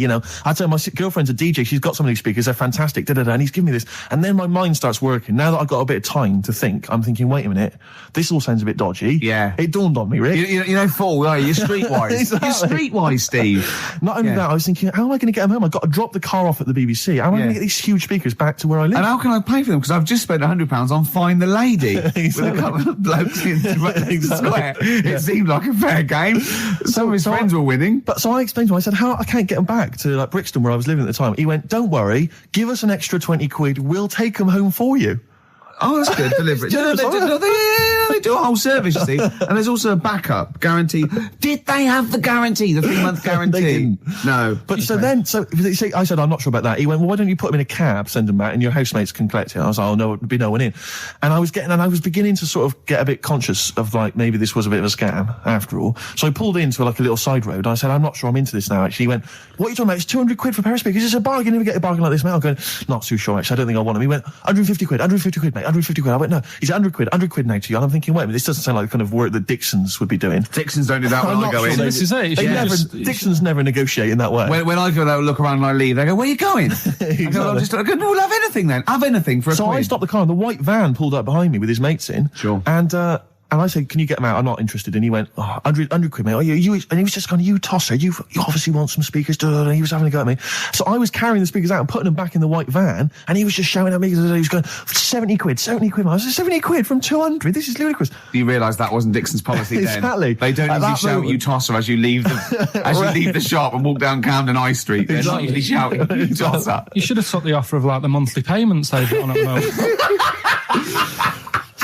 I tell him my girlfriend's a DJ, she's got some of these speakers, they're fantastic, and he's giving me this. And then my mind starts working. Now that I've got a bit of time to think, I'm thinking, wait a minute, this all sounds a bit dodgy. Yeah. It dawned on me, Rick. Fool, are you? You're streetwise. Exactly. You're streetwise, Steve. Not only that, I was thinking, how am I going to get them home? I've got to drop the car off at the BBC. How am I going to get these huge speakers back to where I live? And how can I pay for them? Because I've just spent £100 on Find the Lady with a couple of blokes in the square. It seemed like a fair game. Some of his friends were winning. But so I explained to him, I said, I can't get them back to like Brixton where I was living at the time. He went, don't worry, give us an extra 20 quid, we'll take them home for you. Oh, that's good. Deliberate. They do a whole service, you see. And there's also a backup guarantee. Did they have the guarantee, the 3-month guarantee? They didn't. No. But I said, I'm not sure about that. He went, well, why don't you put them in a cab, send them back, and your housemates can collect it? I was like, oh, no, there'd be no one in. And I was beginning to sort of get a bit conscious of like, maybe this was a bit of a scam after all. So I pulled into like a little side road. And I said, I'm not sure I'm into this now, actually. He went, what are you talking about? It's 200 quid for a pair of speakers. It's a bargain. You never get a bargain like this, mate. I'm going, not too sure, actually. I don't think I want them. He went, 150 quid, mate. 150 quid. I went, no, he's 100 quid now to you. And I'm thinking, wait a minute, this doesn't sound like the kind of work that Dixon's would be doing. Dixon's don't do that when I go in. This is it. Dixon's never negotiate in that way. When I go there, look around and I leave, they go, where are you going? Exactly. I go, no, we'll have anything then. Have anything for a So quid. I stopped the car and the white van pulled up behind me with his mates in. Sure. And I said, can you get them out? I'm not interested. And he went, 100 quid, mate. And he was just going, you tosser, you obviously want some speakers. And he was having a go at me. So I was carrying the speakers out and putting them back in the white van. And he was just shouting at me. He was going, 70 quid. I was like, 70 quid from 200. This is ludicrous. You realise that wasn't Dixon's policy then. Exactly. They don't usually shout you tosser as you leave the shop and walk down Camden High Street. They're not usually shouting you tosser. You should have took the offer of like the monthly payments they've got on at the moment.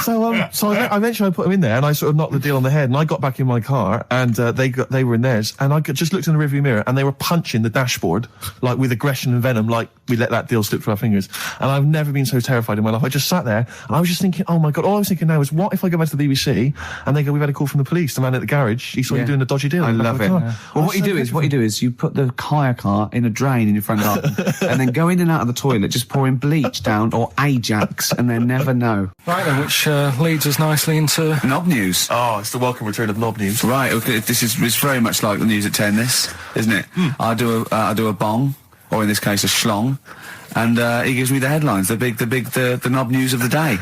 So eventually I put them in there and I sort of knocked the deal on the head and I got back in my car and they were in theirs and I just looked in the rearview mirror and they were punching the dashboard like with aggression and venom, like we let that deal slip through our fingers. And I've never been so terrified in my life. I just sat there and I was just thinking, oh my God, all I was thinking now is what if I go back to the BBC and they go, we've had a call from the police, the man at the garage, he saw you doing a dodgy deal. I love it. Yeah. Well, what you do is you put the hire car in a drain in your front garden and then go in and out of the toilet just pouring bleach down or Ajax and then never know. Right then, which leads us nicely into Knob News. Oh, it's the welcome return of Knob News. Right, okay, it's very much like the news at 10, this, isn't it? I do a bong, or in this case a schlong, and he gives me the headlines, the knob news of the day.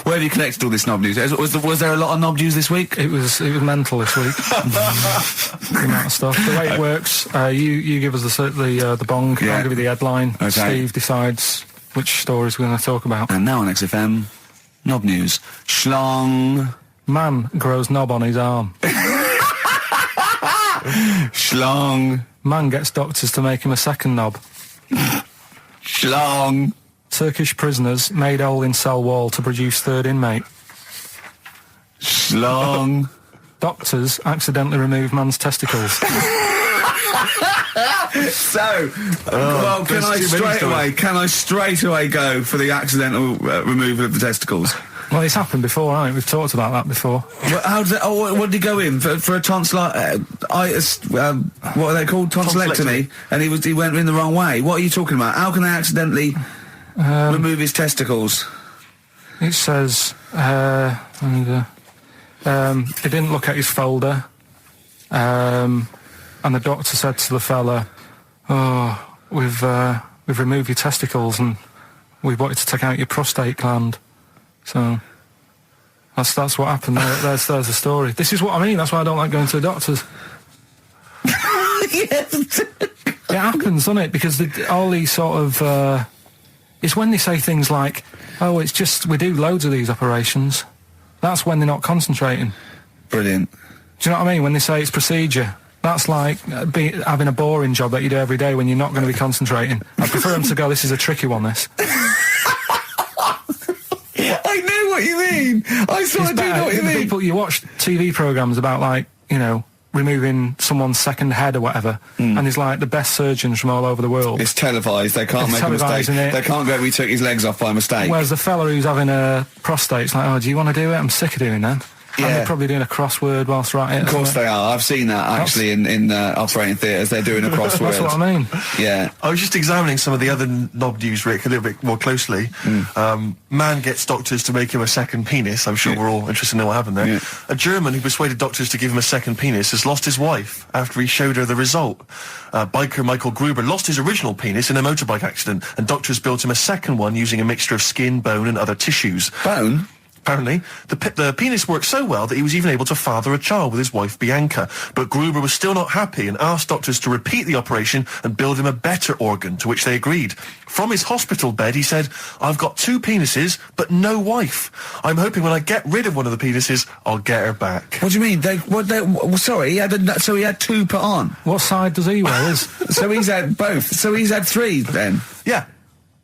Where have you collected all this knob news? Was there a lot of knob news this week? It was mental this week. The amount of stuff. The way it works, you give us the bong, I'll give you the headline. Okay. Steve decides which stories we're going to talk about. And now on XFM, knob news. Schlong. Man grows knob on his arm. Schlong. Man gets doctors to make him a second knob. Schlong. Turkish prisoners made hole in cell wall to produce third inmate. Schlong. Doctors accidentally remove man's testicles. So, well, can I straight away go for the accidental removal of the testicles? Well, it's happened before, right? We've talked about that before. Well, how does it, what did he go in for a tonsillitis? What are they called? Tonsillectomy. And he went in the wrong way. What are you talking about? How can they accidentally remove his testicles? It says he didn't look at his folder. and the doctor said to the fella, "Oh, we've removed your testicles and we wanted to take out your prostate gland." So that's what happened. There's the story. This is what I mean. That's why I don't like going to the doctors. Yes. It happens, doesn't it? Because all these sort of... it's when they say things like, "Oh, it's just, we do loads of these operations." That's when they're not concentrating. Brilliant. Do you know what I mean? When they say it's procedure, that's like having a boring job that you do every day when you're not going to be concentrating. I prefer them to go, "This is a tricky one, this." I know what you mean. I sort of do know what you mean. You watch TV programmes about, like, you know, removing someone's second head or whatever, and he's like the best surgeons from all over the world. It's televised. They can't make a mistake. They can't go, "We took his legs off by mistake." Whereas the fella who's having a prostate's like, "Oh, do you want to do it? I'm sick of doing that." Yeah. And they're probably doing a crossword whilst they're at it. Of course they are. I've seen that actually in operating theatres. They're doing a crossword. That's what I mean. Yeah. I was just examining some of the other knob news, Rick, a little bit more closely. Man gets doctors to make him a second penis. I'm sure we're all interested to know what happened there. Yeah. A German who persuaded doctors to give him a second penis has lost his wife after he showed her the result. Biker Michael Gruber lost his original penis in a motorbike accident, and doctors built him a second one using a mixture of skin, bone and other tissues. Bone? Apparently, the penis worked so well that he was even able to father a child with his wife Bianca. But Gruber was still not happy and asked doctors to repeat the operation and build him a better organ, to which they agreed. From his hospital bed, he said, "I've got 2 penises, but no wife. I'm hoping when I get rid of one of the penises, I'll get her back." What do you mean? Sorry, he had 2 put on. What side does he wear? So he's had both. So he's had 3 then. Yeah.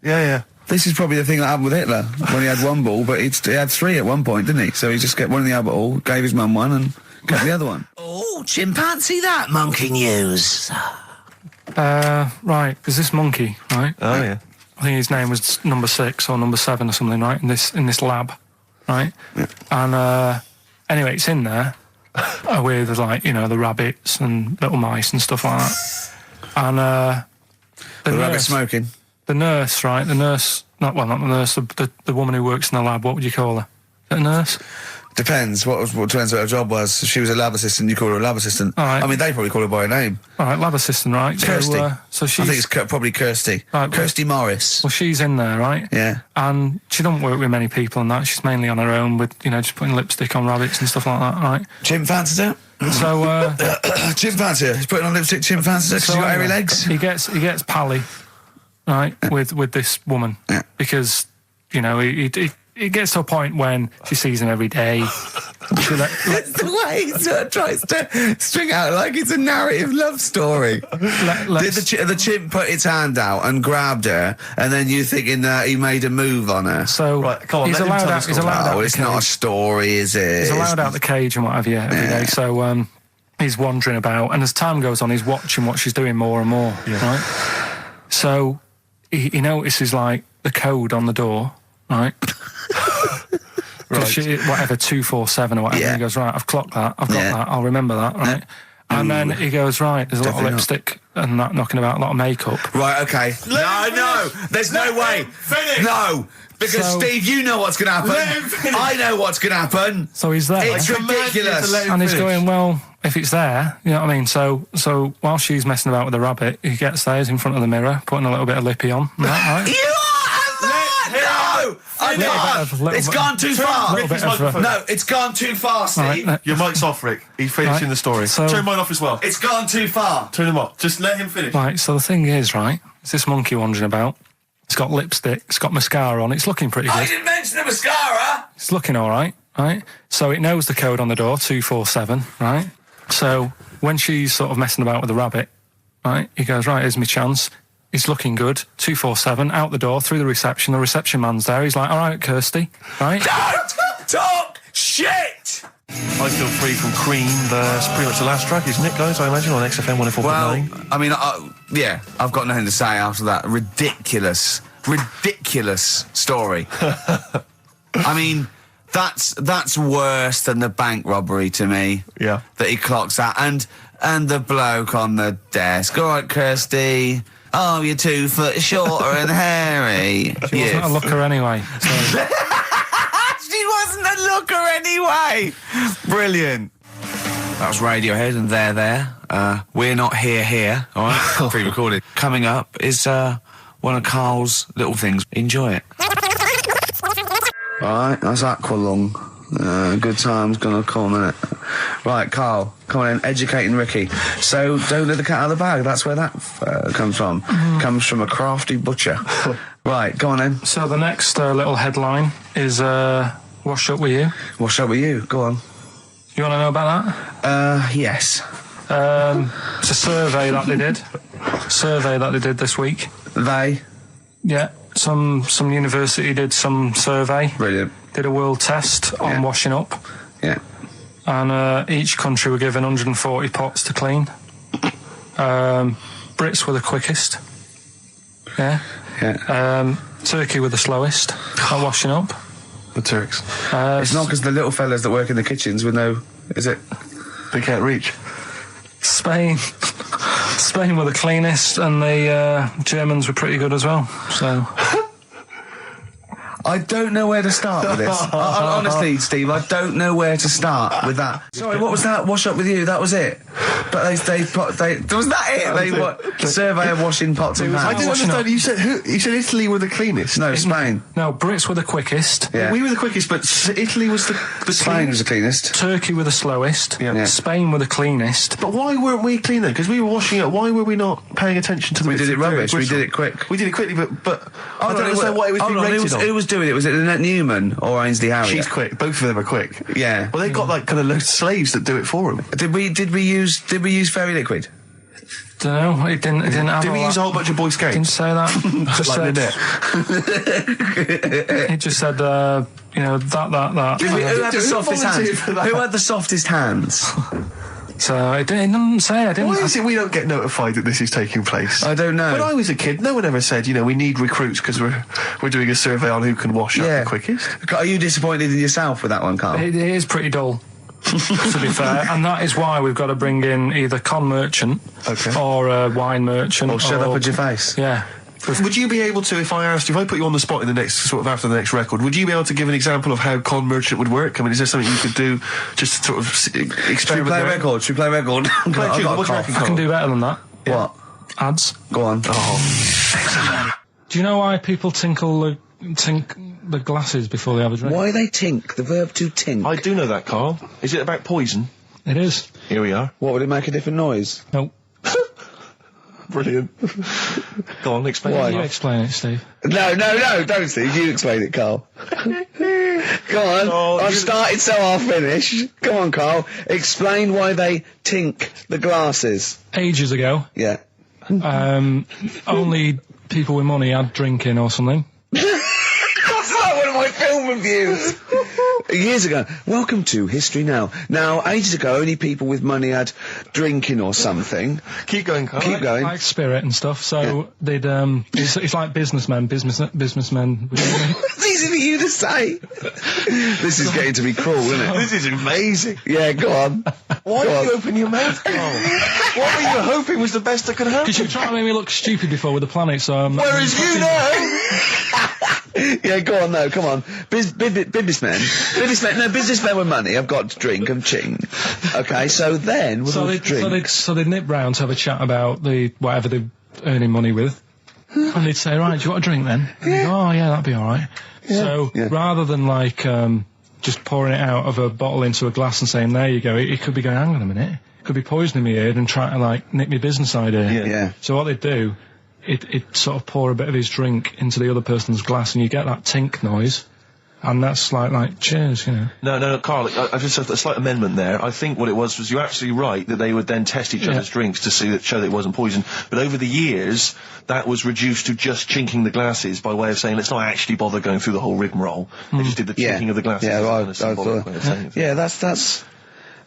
Yeah. This is probably the thing that happened with Hitler when he had 1 ball, but he had 3 at one point, didn't he? So he just got one in the Albert Hall, gave his mum one, and got the other one. Oh, chimpanzee, that monkey news. Right, there's this monkey, right? Oh, yeah. I think his name was number 6 or number 7 or something, right? In this lab, right? Yeah. And anyway, it's in there with, like, you know, the rabbits and little mice and stuff like that. And the rabbit smoking. The nurse, right? Not the nurse, the woman who works in the lab, what would you call her? Is it a nurse? Depends. What depends what her job was. If she was a lab assistant, you call her a lab assistant. All right. I mean, they probably call her by her name. All right, lab assistant, right? Kirsty. So she's... I think it's probably Kirsty. Right, Kirsty Morris. Well, she's in there, right? Yeah. And she don't work with many people and that. She's mainly on her own with, you know, just putting lipstick on rabbits and stuff like that, right? Chim fancies her. So, Chim fancies her. He's putting on lipstick, Chim fancies her because she's got hairy legs. He gets pally, right, with this woman. Yeah. Because, you know, it gets to a point when she sees him every day. It's the way he sort of tries to string out like it's a narrative love story. Did the chimp put its hand out and grabbed her, and then you thinking that he made a move on her? So right, come on, he's allowed out. He's allowed out. It's not a story, is it? He's allowed out the cage and what have you every day. So he's wandering about, and as time goes on, he's watching what she's doing more and more. Yeah. Right. So he notices, like, the code on the door. Right. Right. Whatever, 247 or whatever. Yeah. He goes, right, I've clocked that. I've got that. I'll remember that, right? Yeah. And then he goes, right, there's a lot of lipstick and that knocking about, a lot of makeup. Right, okay. No, there's no way. Finish. No, because Steve, you know what's going to happen. I know what's going to happen. So he's there. It's ridiculous. And he's going, well, if it's there, you know what I mean? So while she's messing about with the rabbit, he gets there, he's in front of the mirror, putting a little bit of lippy on. Right? You are no! I can't. It's gone too far. No, it's gone too far, Steve. Right, your mic's off, Rick. He's finishing the story. So, turn mine off as well. It's gone too far. Turn him off. Just let him finish. Right, so the thing is, right, it's this monkey wandering about. It's got lipstick, it's got mascara on, it's looking pretty good. I didn't mention the mascara. It's looking all right, right? So it knows the code on the door, 247, right? So when she's sort of messing about with the rabbit, right, he goes, right, here's my chance. He's looking good, 247, out the door, through the reception man's there. He's like, all right, Kirsty, right? Don't talk shit! I Feel Free from Cream. That's pretty much the last track, isn't it, guys? I imagine on XFM 104.9. Well, I mean, yeah, I've got nothing to say after that ridiculous story. I mean, that's worse than the bank robbery to me. Yeah. That he clocks that, and the bloke on the desk. All right, Kirsty. Oh, you're 2 foot shorter and hairy. She wasn't a looker anyway. So. She wasn't a looker anyway. Brilliant. That was Radiohead and They're There. We're Not Here, alright? Pre-recorded. Coming up is one of Carl's little things. Enjoy it. Alright, that's Aqualung. Good time's gonna come, innit? Right, Carl, come on in, educating Ricky. So, don't let the cat out of the bag, that's where that comes from. Comes from a crafty butcher. Right, go on then. So the next little headline is Wash Up With You. Wash up with you, go on. You want to know about that? Yes. It's a survey that they did this week. They? Yeah, some university did some survey. Brilliant. Did a world test on washing up. Yeah. And each country were given 140 pots to clean. Brits were the quickest. Yeah. Yeah. Turkey were the slowest at washing up. The Turks. It's not because the little fellas that work in the kitchens with no... Is it? They can't reach. Spain were the cleanest, and the Germans were pretty good as well. So I don't know where to start with this. Honestly, Steve, I don't know where to start with that. Sorry, what was that? Wash up with you? That was it. But was that it? They survey of washing pots and I pans. didn't understand. You said who? You said Italy were the cleanest. No, Spain. no, Brits were the quickest. Yeah. We were the quickest, but Italy was the Spain was cleanest. the cleanest. Turkey were the slowest. Yeah. Spain were the cleanest. But why weren't we cleaner? Because we were washing up. Why were we not paying attention to the? We bits did it of dirt? rubbish. We did it quick. We did it quickly, but I don't understand why it was being rated on. Who was doing it? Was it Lynette Newman or Ainsley Harrier? She's quick. Both of them are quick. Yeah. Well, they've got like kind of loads of slaves that do it for them. Did we use fairy liquid? Don't know. It didn't have. Did we use a whole bunch of Boy Scouts? Didn't say that. Just Like said, it just said, that. Who had the softest hands? volunteered for that? Who had the softest hands? So it didn't say. I didn't. Why is it we don't get notified that this is taking place? I don't know. When I was a kid, no one ever said, we need recruits because we're doing a survey on who can wash up the quickest. Are you disappointed in yourself with that one, Carl? It is pretty dull, to be fair, and that is why we've got to bring in either con merchant or a wine merchant. Or shut up at your face. Yeah. Would you be able to, if I put you on the spot in the next, after the next record, would you be able to give an example of how con merchant would work? I mean, is there something you could do just to sort of experiment? Should we play a record? What do you reckon, I can do better than that. What? Ads. Go on. Do you know why people tink the glasses before they have a drink? Why they tink? The verb to tink. I do know that, Carl. Is it about poison? It is. Here we are. What, would it make a different noise? No. Brilliant. Go on, explain Why? it. You explain it, Steve. No, don't Steve. You explain it, Carl. Go on. Oh, I've started, so I'll finish. Come on, Carl. Explain why they tink the glasses. Ages ago, Yeah. only people with money had drinking or something. That's like one of my film reviews. Years ago. Welcome to History Now. Now, ages ago, only people with money had drinking or something. Keep going, Carl. Keep going. Like spirit and stuff. So they'd it's like businessmen. Businessmen. It's easy for you to say. This is getting to be cruel, isn't it? This is amazing. Yeah, go on. Why did you open your mouth, Carl? What were you hoping was the best that could happen? Because you were trying to make me look stupid before with the planet. So Whereas you know. Yeah, go on, no, come on. Businessmen with money have got to drink and ching. Okay, so then with all the drinks. So they'd nip round to have a chat about whatever they're earning money with. And they'd say, right, do you want a drink then? And they'd go, oh yeah, that'd be alright. Yeah. So rather than just pouring it out of a bottle into a glass and saying, there you go, it could be going, hang on a minute, it could be poisoning me here and trying to nick my business idea. Yeah. So what they'd do, it sort of pour a bit of his drink into the other person's glass and you get that tink noise. And that's like cheers, No, Carl, I just have a slight amendment there. I think what it was you're absolutely right that they would then test each other's drinks to show that it wasn't poison. But over the years, that was reduced to just chinking the glasses by way of saying, let's not actually bother going through the whole rigmarole. They just did the chinking of the glasses. Yeah,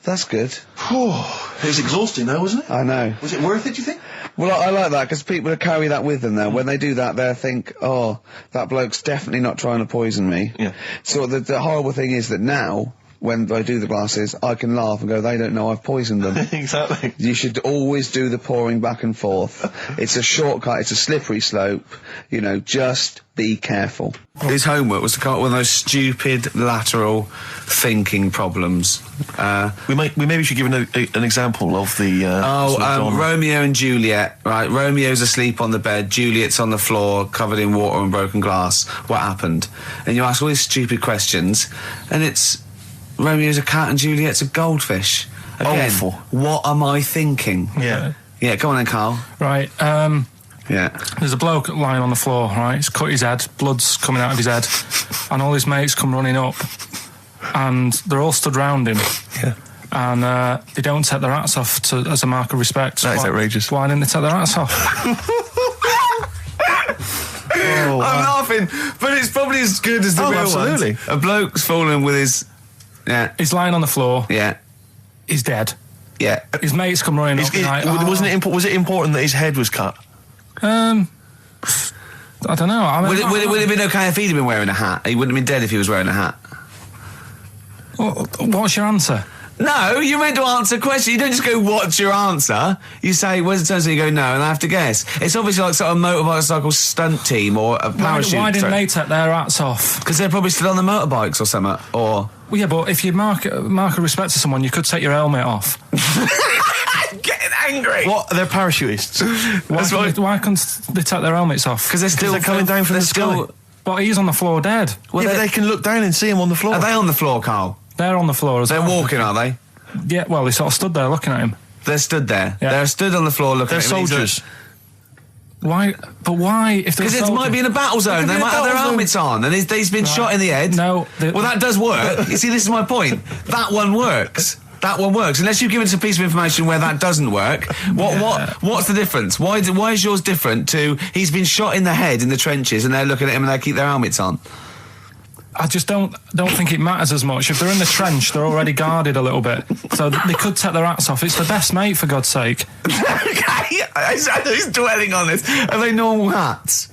that's good. It was exhausting though, wasn't it? I know. Was it worth it, do you think? Well, I like that, because people carry that with them now. When they do that, they'll think, oh, that bloke's definitely not trying to poison me. Yeah. So the horrible thing is that now, when they do the glasses, I can laugh and go, they don't know I've poisoned them. Exactly. You should always do the pouring back and forth. It's a shortcut, it's a slippery slope, you know, just be careful. His homework was to come up with those stupid lateral thinking problems. We maybe should give an example of the... sort of genre. Romeo and Juliet, right? Romeo's asleep on the bed, Juliet's on the floor, covered in water and broken glass. What happened? And you ask all these stupid questions, and it's... Romeo's a cat and Juliet's a goldfish. Again, Awful. What am I thinking? Yeah. Yeah, go on then, Carl. Right, Yeah. there's a bloke lying on the floor, right? He's cut his head, blood's coming out of his head, and all his mates come running up, and they're all stood round him. Yeah. And they don't take their hats off as a mark of respect. That is outrageous. Why didn't they take their hats off? Oh, I'm laughing, but it's probably as good as the real absolutely. ones. A bloke's fallen with his... Yeah. He's lying on the floor. Yeah. He's dead. Yeah. His mates come running up. Like, was it important that his head was cut? I don't know. I mean, Would it have been okay if he'd have been wearing a hat? He wouldn't have been dead if he was wearing a hat. What's your answer? No, you're meant to answer a question. You don't just go, what's your answer? You say, where's the turn? So you go, no, and I have to guess. It's obviously like sort of motorcycle stunt team or a parachute. Why didn't they take their hats off? Because they're probably still on the motorbikes or something, or... Well, yeah, but if you mark a respect to someone, you could take your helmet off. I'm getting angry. What? They're parachutists. Why couldn't they take their helmets off? Because they're coming down from the sky. But he's on the floor dead. Well, yeah, but they can look down and see him on the floor. Are they on the floor, Carl? They're on the floor as well. They're walking, are they? Yeah, well, they sort of stood there looking at him. They're stood there. Yeah. They're stood on the floor looking at him. They're soldiers. Why? But why? Because it might be in a battle zone. They might have their helmets on, and he's been shot in the head. No. Well, that does work. You see, this is my point. That one works. That one works. Unless you've given us a piece of information where that doesn't work. What's the difference? Why is yours different to he's been shot in the head in the trenches, and they're looking at him and they keep their helmets on? I just don't think it matters as much. If they're in the trench, they're already guarded a little bit, so they could take their hats off. It's the best mate, for God's sake. Okay, he's dwelling on this. Are they normal hats?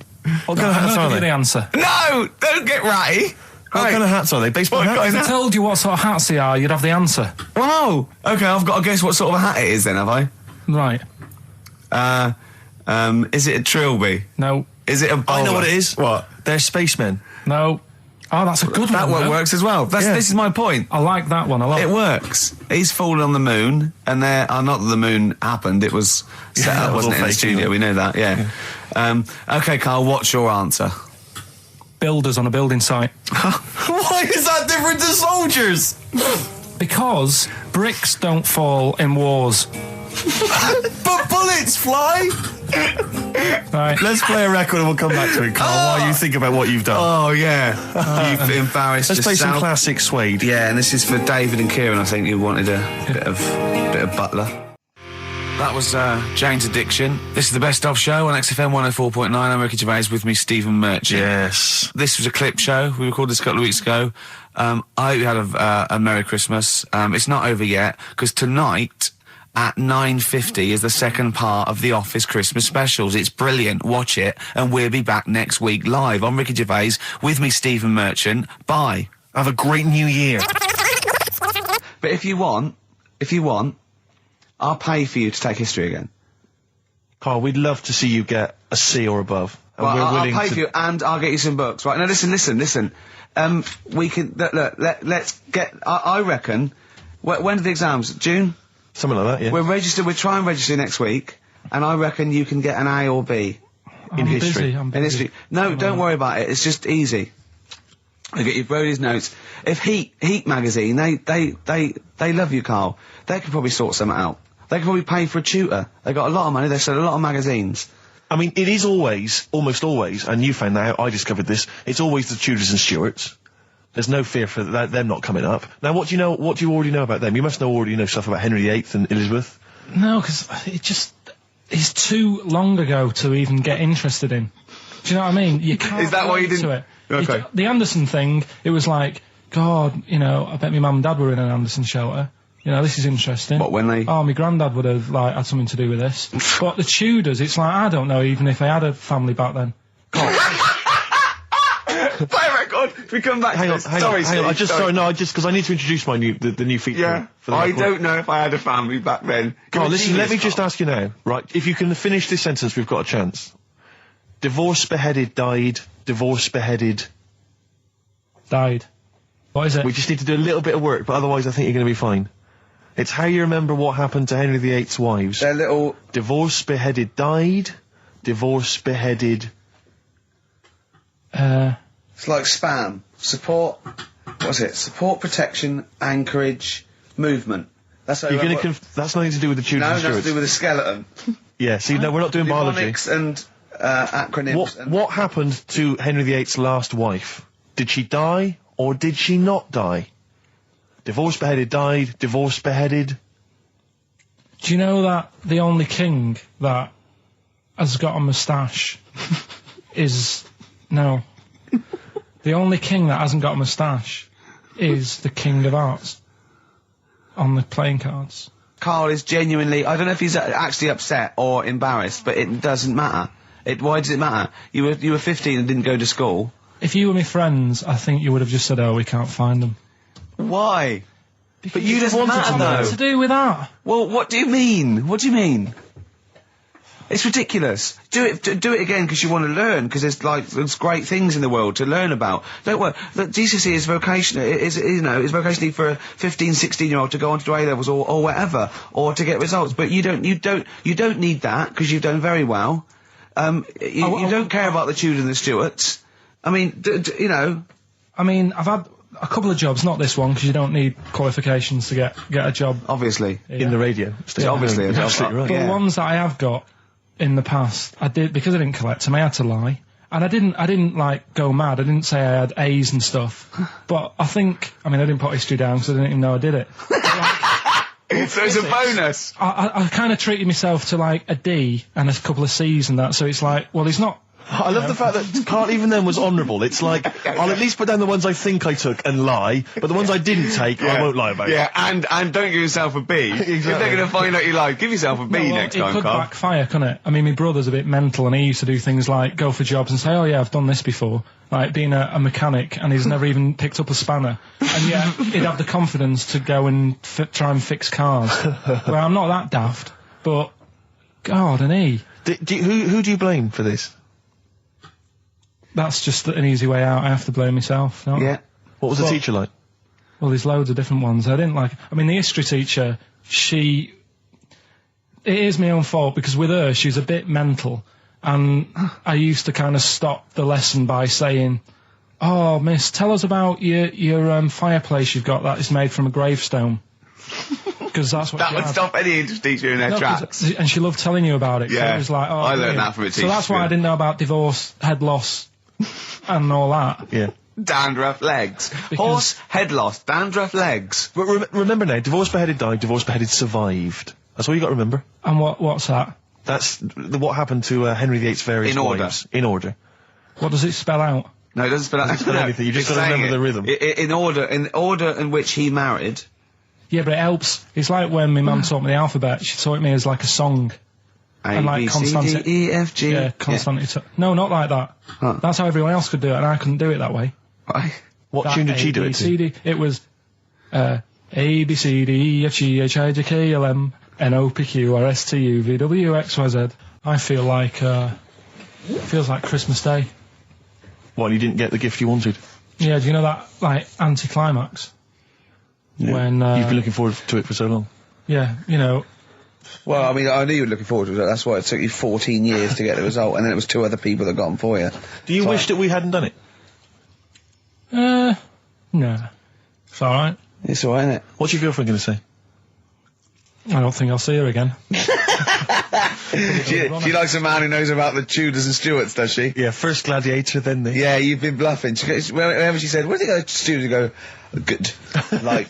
What kind of hats are Give you the they? answer. No, don't get ratty. What kind of hats are they? Baseball hats? If I told you what sort of hats they are, you'd have the answer. Wow. Okay, I've got to guess what sort of a hat it is then, have I? Right. Is it a trilby? No. Is it a bowler? I know what it is. What? They're spacemen. No. Oh, that's a good That one. one works as well. This is my point. I like that one a lot. It works. He's fallen on the moon, and not that the moon happened, it was set up, wasn't it, in the studio? We know that, yeah. Okay, Carl, what's your answer? Builders on a building site. Why is that different to soldiers? Because bricks don't fall in wars. But bullets fly! Right. Let's play a record and we'll come back to it, Carl, while you think about what you've done. Oh, yeah. You've embarrassed Let's play yourself. some classic Suede. Yeah, and this is for David and Kieran, I think, who wanted a bit of Butler. That was Jane's Addiction. This is the Best Of Show on XFM 104.9. I'm Ricky Gervais, with me, Stephen Merchant. Yes. This was a clip show. We recorded this a couple of weeks ago. I hope you had a Merry Christmas. It's not over yet, because tonight at 9:50 is the second part of The Office Christmas specials. It's brilliant. Watch it, and we'll be back next week live. I'm Ricky Gervais, with me, Stephen Merchant. Bye. Have a great new year. But if you want, I'll pay for you to take history again. Carl, we'd love to see you get a C or above. And Well, we're I'll willing pay to... for you, and I'll get you some books. Right, now listen. We can, let's get, I reckon, when are the exams? June? Something like that, yeah. We'll try and register next week, and I reckon you can get an A or B. I'm history. I'm In busy. history. No, don't worry about it, it's just easy. I get you Brody's notes. If Heat magazine, they love you, Carl. They could probably sort something out. They could probably pay for a tutor. They got a lot of money, they sell a lot of magazines. I mean, it is always, almost always, and you found that out, I discovered this, it's always the Tudors and Stuarts. There's no fear for them not coming up. Now, what do you already know about them? You must already know stuff about Henry VIII and Elizabeth. No, because it's too long ago to even get interested in. Do you know what I mean? You can't. Is that why you relate to didn't- it. Okay. The Anderson thing, it was like, God, I bet my mum and dad were in an Anderson shelter. This is interesting. What, when they- Oh, my granddad would have, had something to do with this. But the Tudors, it's like, I don't know even if I had a family back then. God. Play a record. We come back Hang to on, this. hang Sorry, on, hang on. Steve, Because I need to introduce my the new feature. Yeah, for the I record. don't know if I had a family back then. Carl, listen, let me Genius, just Carl. ask you now, right? If you can finish this sentence, we've got a chance. Divorced, beheaded, died. Divorced, beheaded. Died. What is it? We just need to do a little bit of work, but otherwise I think you're going to be fine. It's how you remember what happened to Henry VIII's wives. They're little... Divorced, beheaded, died. Divorced, beheaded. It's like spam. Support... What's it? Support, protection, anchorage, movement. That's how You're going to... that's nothing to do with the Tudors No, and nothing to Stuarts. do with the skeleton. Yeah, see, no, we're not doing biology. Mnemonics and acronyms. What happened to Henry VIII's last wife? Did she die, or did she not die? Divorced, beheaded, died. Divorced, beheaded. Do you know that the only king that has got a moustache is... No. The only king that hasn't got a moustache is the King of Hearts on the playing cards. Carl is genuinely... I don't know if he's actually upset or embarrassed, but it doesn't matter. Why does it matter? You were 15 and didn't go to school. If you were my friends, I think you would have just said, oh, we can't find them. Why? But you just What's matter, that though. to do with that? Well, what do you mean? What do you mean? It's ridiculous. Do it again because you want to learn, because there's great things in the world to learn about. Don't worry. Look, GCSE is vocational. Is vocationally for a 15, 16-year-old to go on to do A-levels or whatever, or to get results. But you don't need that because you've done very well. You don't care about the Tudors and the Stuarts. I mean, I mean, I've had a couple of jobs, not this one, because you don't need qualifications to get a job. Obviously. In the radio. Yeah, obviously. You're absolutely right. But Yeah. the ones that I have got in the past, I did, because I didn't collect them, I had to lie. And I didn't like go mad. I didn't say I had A's and stuff. But I didn't put history down because I didn't even know I did it. So it's a bonus. I kind of treated myself to like a D and a couple of C's and that, so it's like, well, he's not... I love the fact that Carl even then was honourable. It's like, I'll at least put down the ones I think I took and lie, but the ones I didn't take, I won't lie about. Yeah, and don't give yourself a B. If they're going to find out you lied, give yourself a B next it time, could Carl. backfire, couldn't it? I mean, my brother's a bit mental, and he used to do things like go for jobs and say, oh yeah, I've done this before, like being a mechanic, and he's never even picked up a spanner, and yet he'd have the confidence to go and try and fix cars. Well, I'm not that daft, but God, and he... Who do you blame for this? That's just an easy way out. I have to blame myself. No? Yeah. What was the teacher like? Well, there's loads of different ones. I didn't like... I mean, the history teacher, it is my own fault, because with her, she's a bit mental, and I used to kind of stop the lesson by saying, oh, miss, tell us about your fireplace you've got that is made from a gravestone. Because that's what That she would had. stop any English teacher in their No, tracks. and she loved telling you about it. So Yeah. it was like, oh, I learned brilliant. that from a So teacher, that's why yeah. I didn't know about divorce, head loss, and all that. Yeah. Dandruff legs. Horse, head loss, dandruff legs. But remember now, divorced, beheaded, died. Divorced, beheaded, survived. That's all you got to remember. And what's that? That's what happened to Henry VIII's various In order. wives. In order. What does it spell out? No, it doesn't spell out spell anything, you just it's gotta saying remember it. the rhythm. In order in which he married. Yeah, but it helps. It's like when my mum taught me the alphabet. She taught me as like a song. A, And like B, C, consonant- D, E, F, G. Yeah, consonant. No, not like that. Huh. That's how everyone else could do it, and I couldn't do it that way. Right. What That tune did she do A, it B, to? C, D. It was A, B, C, D, E, F, G, H, I, J, K, L, M, N, O, P, Q, R, S, T, U, V, W, X, Y, Z. I feel like, feels like Christmas Day. What, you didn't get the gift you wanted? Yeah, do you know that, like, anticlimax? Yeah. When, You've been looking forward to it for so long. yeah, you know, Well, I mean, I knew you were looking forward to it. That's why it took you 14 years to get the result, and then it was 2 other people that got them for you. Do you wish that we hadn't done it? no. It's alright. It's all right, isn't it? What's your girlfriend going to say? I don't think I'll see her again. She likes a man who knows about the Tudors and Stuarts, does she? Yeah, first gladiator, then the... Yeah, you've been bluffing. Whenever she said, "What did you go to Stuarts?" You go, "Good." Like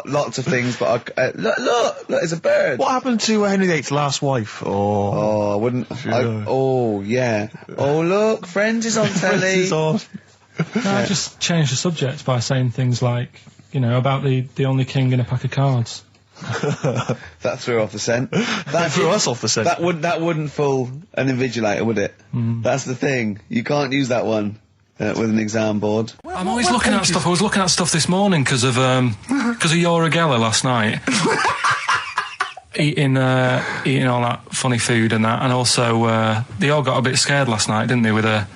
lots of things, but look, there's a bird. What happened to Henry VIII's last wife? Oh, I wouldn't. Oh, yeah. Oh, look, Friends is on telly. It's on. No, I just changed the subject by saying things like, you know, about the only king in a pack of cards. That threw off the scent. That threw us off the scent. That wouldn't fool an invigilator, would it? That's the thing. You can't use that one. with an exam board. I'm always looking at stuff. I was looking at stuff this morning because of Yoragella last night. eating all that funny food and that, and also they all got a bit scared last night, didn't they, with a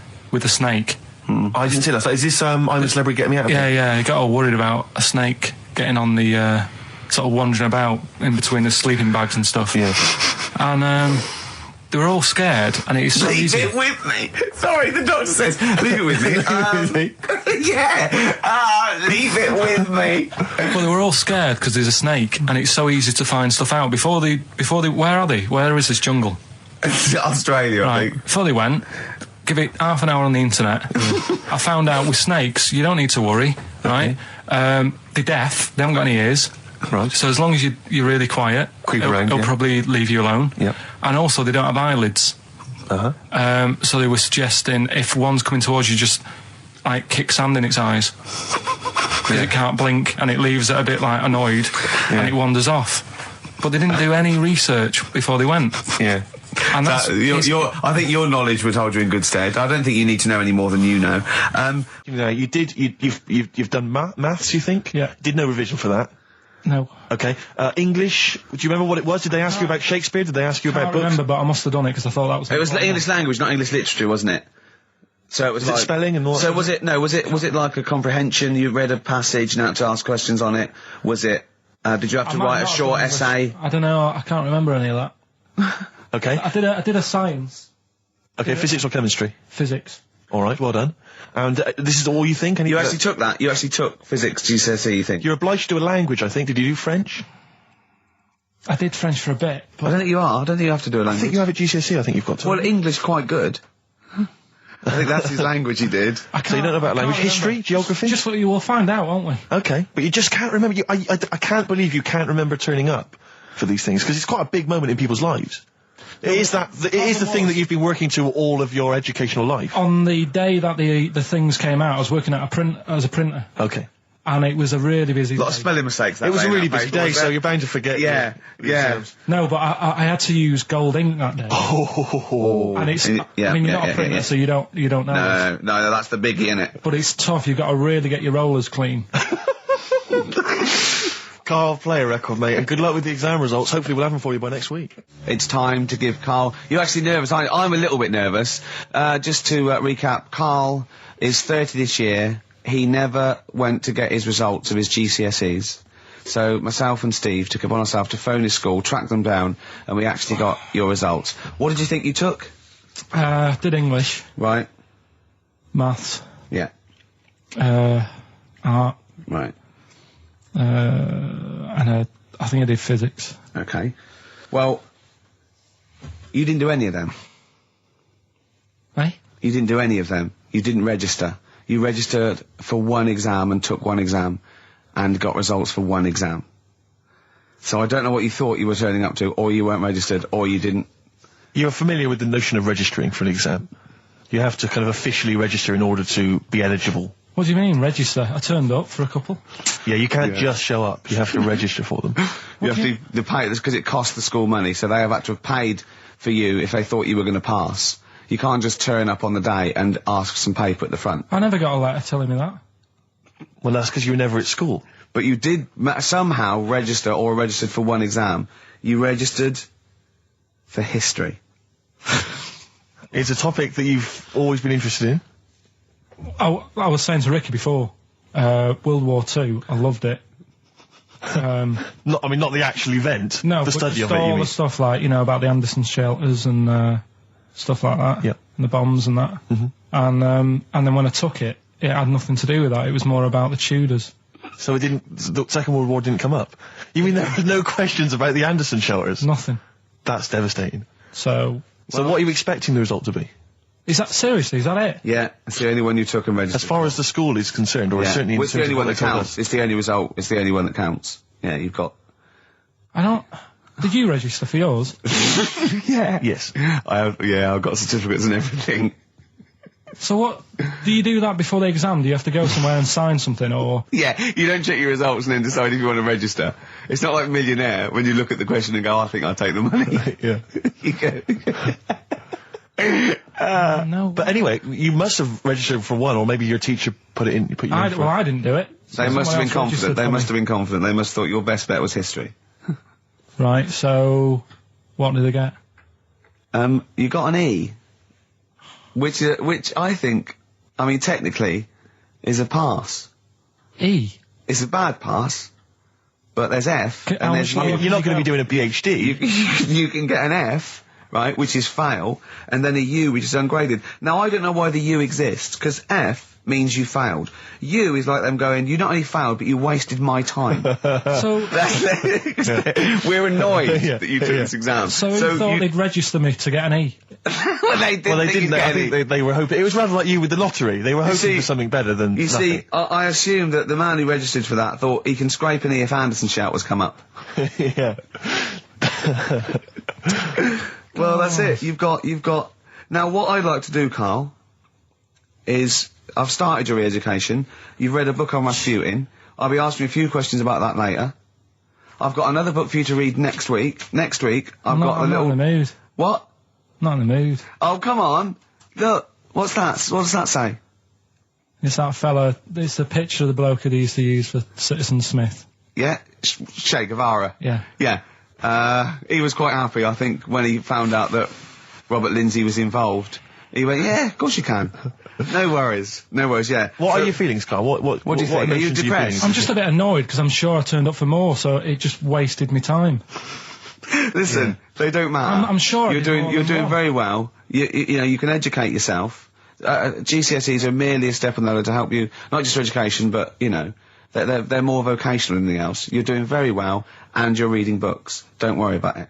snake? I didn't see that. So is this I'm a Celebrity, Get Me Out of Here? Yeah, he got all worried about a snake getting on the sort of wandering about in between the sleeping bags and stuff. Yeah. And they were all scared, and it's so easy. Leave it with me. Sorry, the doctor says, leave it with me. Leave it with me. Well, they were all scared because there's a snake, and it's so easy to find stuff out. Before they, where are they? Where is this jungle? Australia, I think. Before they went, give it half an hour on the internet. I found out with snakes, you don't need to worry, right? They're deaf, they haven't got any ears. Right. So as long as you're really quiet, it'll probably leave you alone. Yep. And also, they don't have eyelids. So they were suggesting if one's coming towards you, just like kick sand in its eyes. Because it can't blink, and it leaves it a bit like annoyed, and it wanders off. But they didn't do any research before they went. Yeah. And that's, I think your knowledge would hold you in good stead. I don't think you need to know any more than you know. You've done maths, you think? Yeah. Did no revision for that? No. Okay. English, do you remember what it was? Did they ask you about Shakespeare? Did they ask you about I books? remember, but I must have done it because I thought that was... It was English language, not English literature, wasn't it? So it was like... spelling and all that? So was it like a comprehension? You read a passage and had to ask questions on it? Was it... did you have to write a short essay? I don't know, I can't remember any of that. Okay. I did a science. Okay, physics or chemistry? Physics. All right, well done. And this is all you think? You actually took that? You actually took physics GCSE, you think? You're obliged to do a language, I think. Did you do French? I did French for a bit. But I don't think you are. I don't think you have to do a language. I think you have a GCSE, I think you've got to. Well, English quite good. I think that's his language he did. So you don't know about language? History? Geography? Just what you will find out, won't we? Okay, but you just can't remember. I can't believe you can't remember turning up for these things, because it's quite a big moment in people's lives. It is the thing that you've been working to all of your educational life. On the day that the things came out, I was working as a printer. Okay. And it was a really busy day. A lot of spelling mistakes that It was day, a really that busy paper, day, so you're bound to forget. Yeah. No, but I had to use gold ink that day. Oh. And it's, I mean, you're not a printer, so you don't know. No, that's the biggie, innit? But it's tough, you've got to really get your rollers clean. Carl, play a record, mate, and good luck with the exam results. Hopefully we'll have them for you by next week. It's time to give Carl... You're actually nervous. I'm a little bit nervous. Just to recap, Carl is 30 this year. He never went to get his results of his GCSEs. So myself and Steve took it upon ourselves to phone his school, track them down, and we actually got your results. What did you think you took? Did English. Right. Maths. Yeah. Art. Right. And I think I did physics. Okay. Well, you didn't do any of them. Eh? You didn't do any of them. You didn't register. You registered for one exam and took one exam and got results for one exam. So I don't know what you thought you were turning up to, or you weren't registered, or you didn't. You're familiar with the notion of registering for an exam. You have to kind of officially register in order to be eligible. What do you mean, register? I turned up for a couple. Yeah, you can't just show up. You have to register for them. You have to pay this because it costs the school money, so they have had to have paid for you if they thought you were going to pass. You can't just turn up on the day and ask for some paper at the front. I never got a letter telling me that. Well, that's because you were never at school. But you did somehow register or registered for one exam. You registered for history. It's a topic that you've always been interested in. I was saying to Ricky before, World War II, I loved it. Not the actual event. No, the study of it. all the stuff like, about the Anderson shelters and stuff like that. Yep. And the bombs and that. And then when I took it, it had nothing to do with that. It was more about the Tudors. So the Second World War didn't come up? You mean there were no questions about the Anderson shelters? Nothing. That's devastating. So what are you expecting the result to be? Is that it? Yeah, it's the only one you took and registered. As far as the school is concerned, or certainly in it's the only one that counts. It's the only result. It's the only one that counts. Yeah, you've got... Did you register for yours? Yeah. Yes. I've got certificates and everything. So what, do you do that before the exam? Do you have to go somewhere and sign something, or...? Yeah, you don't check your results and then decide if you want to register. It's not like Millionaire, when you look at the question and go, I think I'll take the money. Yeah. You go... No. But anyway, you must have registered for one, or maybe your teacher put you in for I it. didn't do it. They must have been Someone else confident. registered They for must me. have been confident. They must have thought your best bet was history. Right, so what did they get? You got an E, which I think, I mean, technically, is a pass. E. It's a bad pass, but there's F, How and there's much U. longer You're not going to be doing a PhD. You can get an F, right, which is fail, and then a U, which is ungraded. Now, I don't know why the U exists, because F means you failed. U is like them going, you not only failed, but you wasted my time. So, We're annoyed that you took this exam. so who thought they'd register me to get an E? well, they didn't. Well, they think didn't. you'd I get think any. they were hoping. It was rather like you with the lottery. They were hoping see- for something better than You nothing. see, I assume that the man who registered for that thought he can scrape an E if Anderson shout was come up. Yeah. Well, that's it. You've got. Now, what I'd like to do, Carl, is I've started your re-education. You've read a book on Rasputin. I'll be asking you a few questions about that later. I've got another book for you to read next week. Next week, I've got a I'm little. not in the mood. What? Not in the mood. Oh, come on. Look, what's that? What does that say? It's that fella. It's the picture of the bloke that he used to use for Citizen Smith. Yeah? Che Guevara. Yeah. Yeah. He was quite happy, I think, when he found out that Robert Lindsay was involved. He went, yeah, of course you can. No worries. No worries, yeah. What So- are your feelings, Carl? What do you think? Are you emotions depressed? feeling? I'm just a bit annoyed because I'm sure I turned up for more, so it just wasted me time. Listen, they don't matter. I'm sure I you're did doing. more You're than doing one. very well. You know, you can educate yourself. GCSEs are merely a step on the ladder to help you, not just for education, but you know, they're more vocational than anything else. You're doing very well, and you're reading books. Don't worry about it.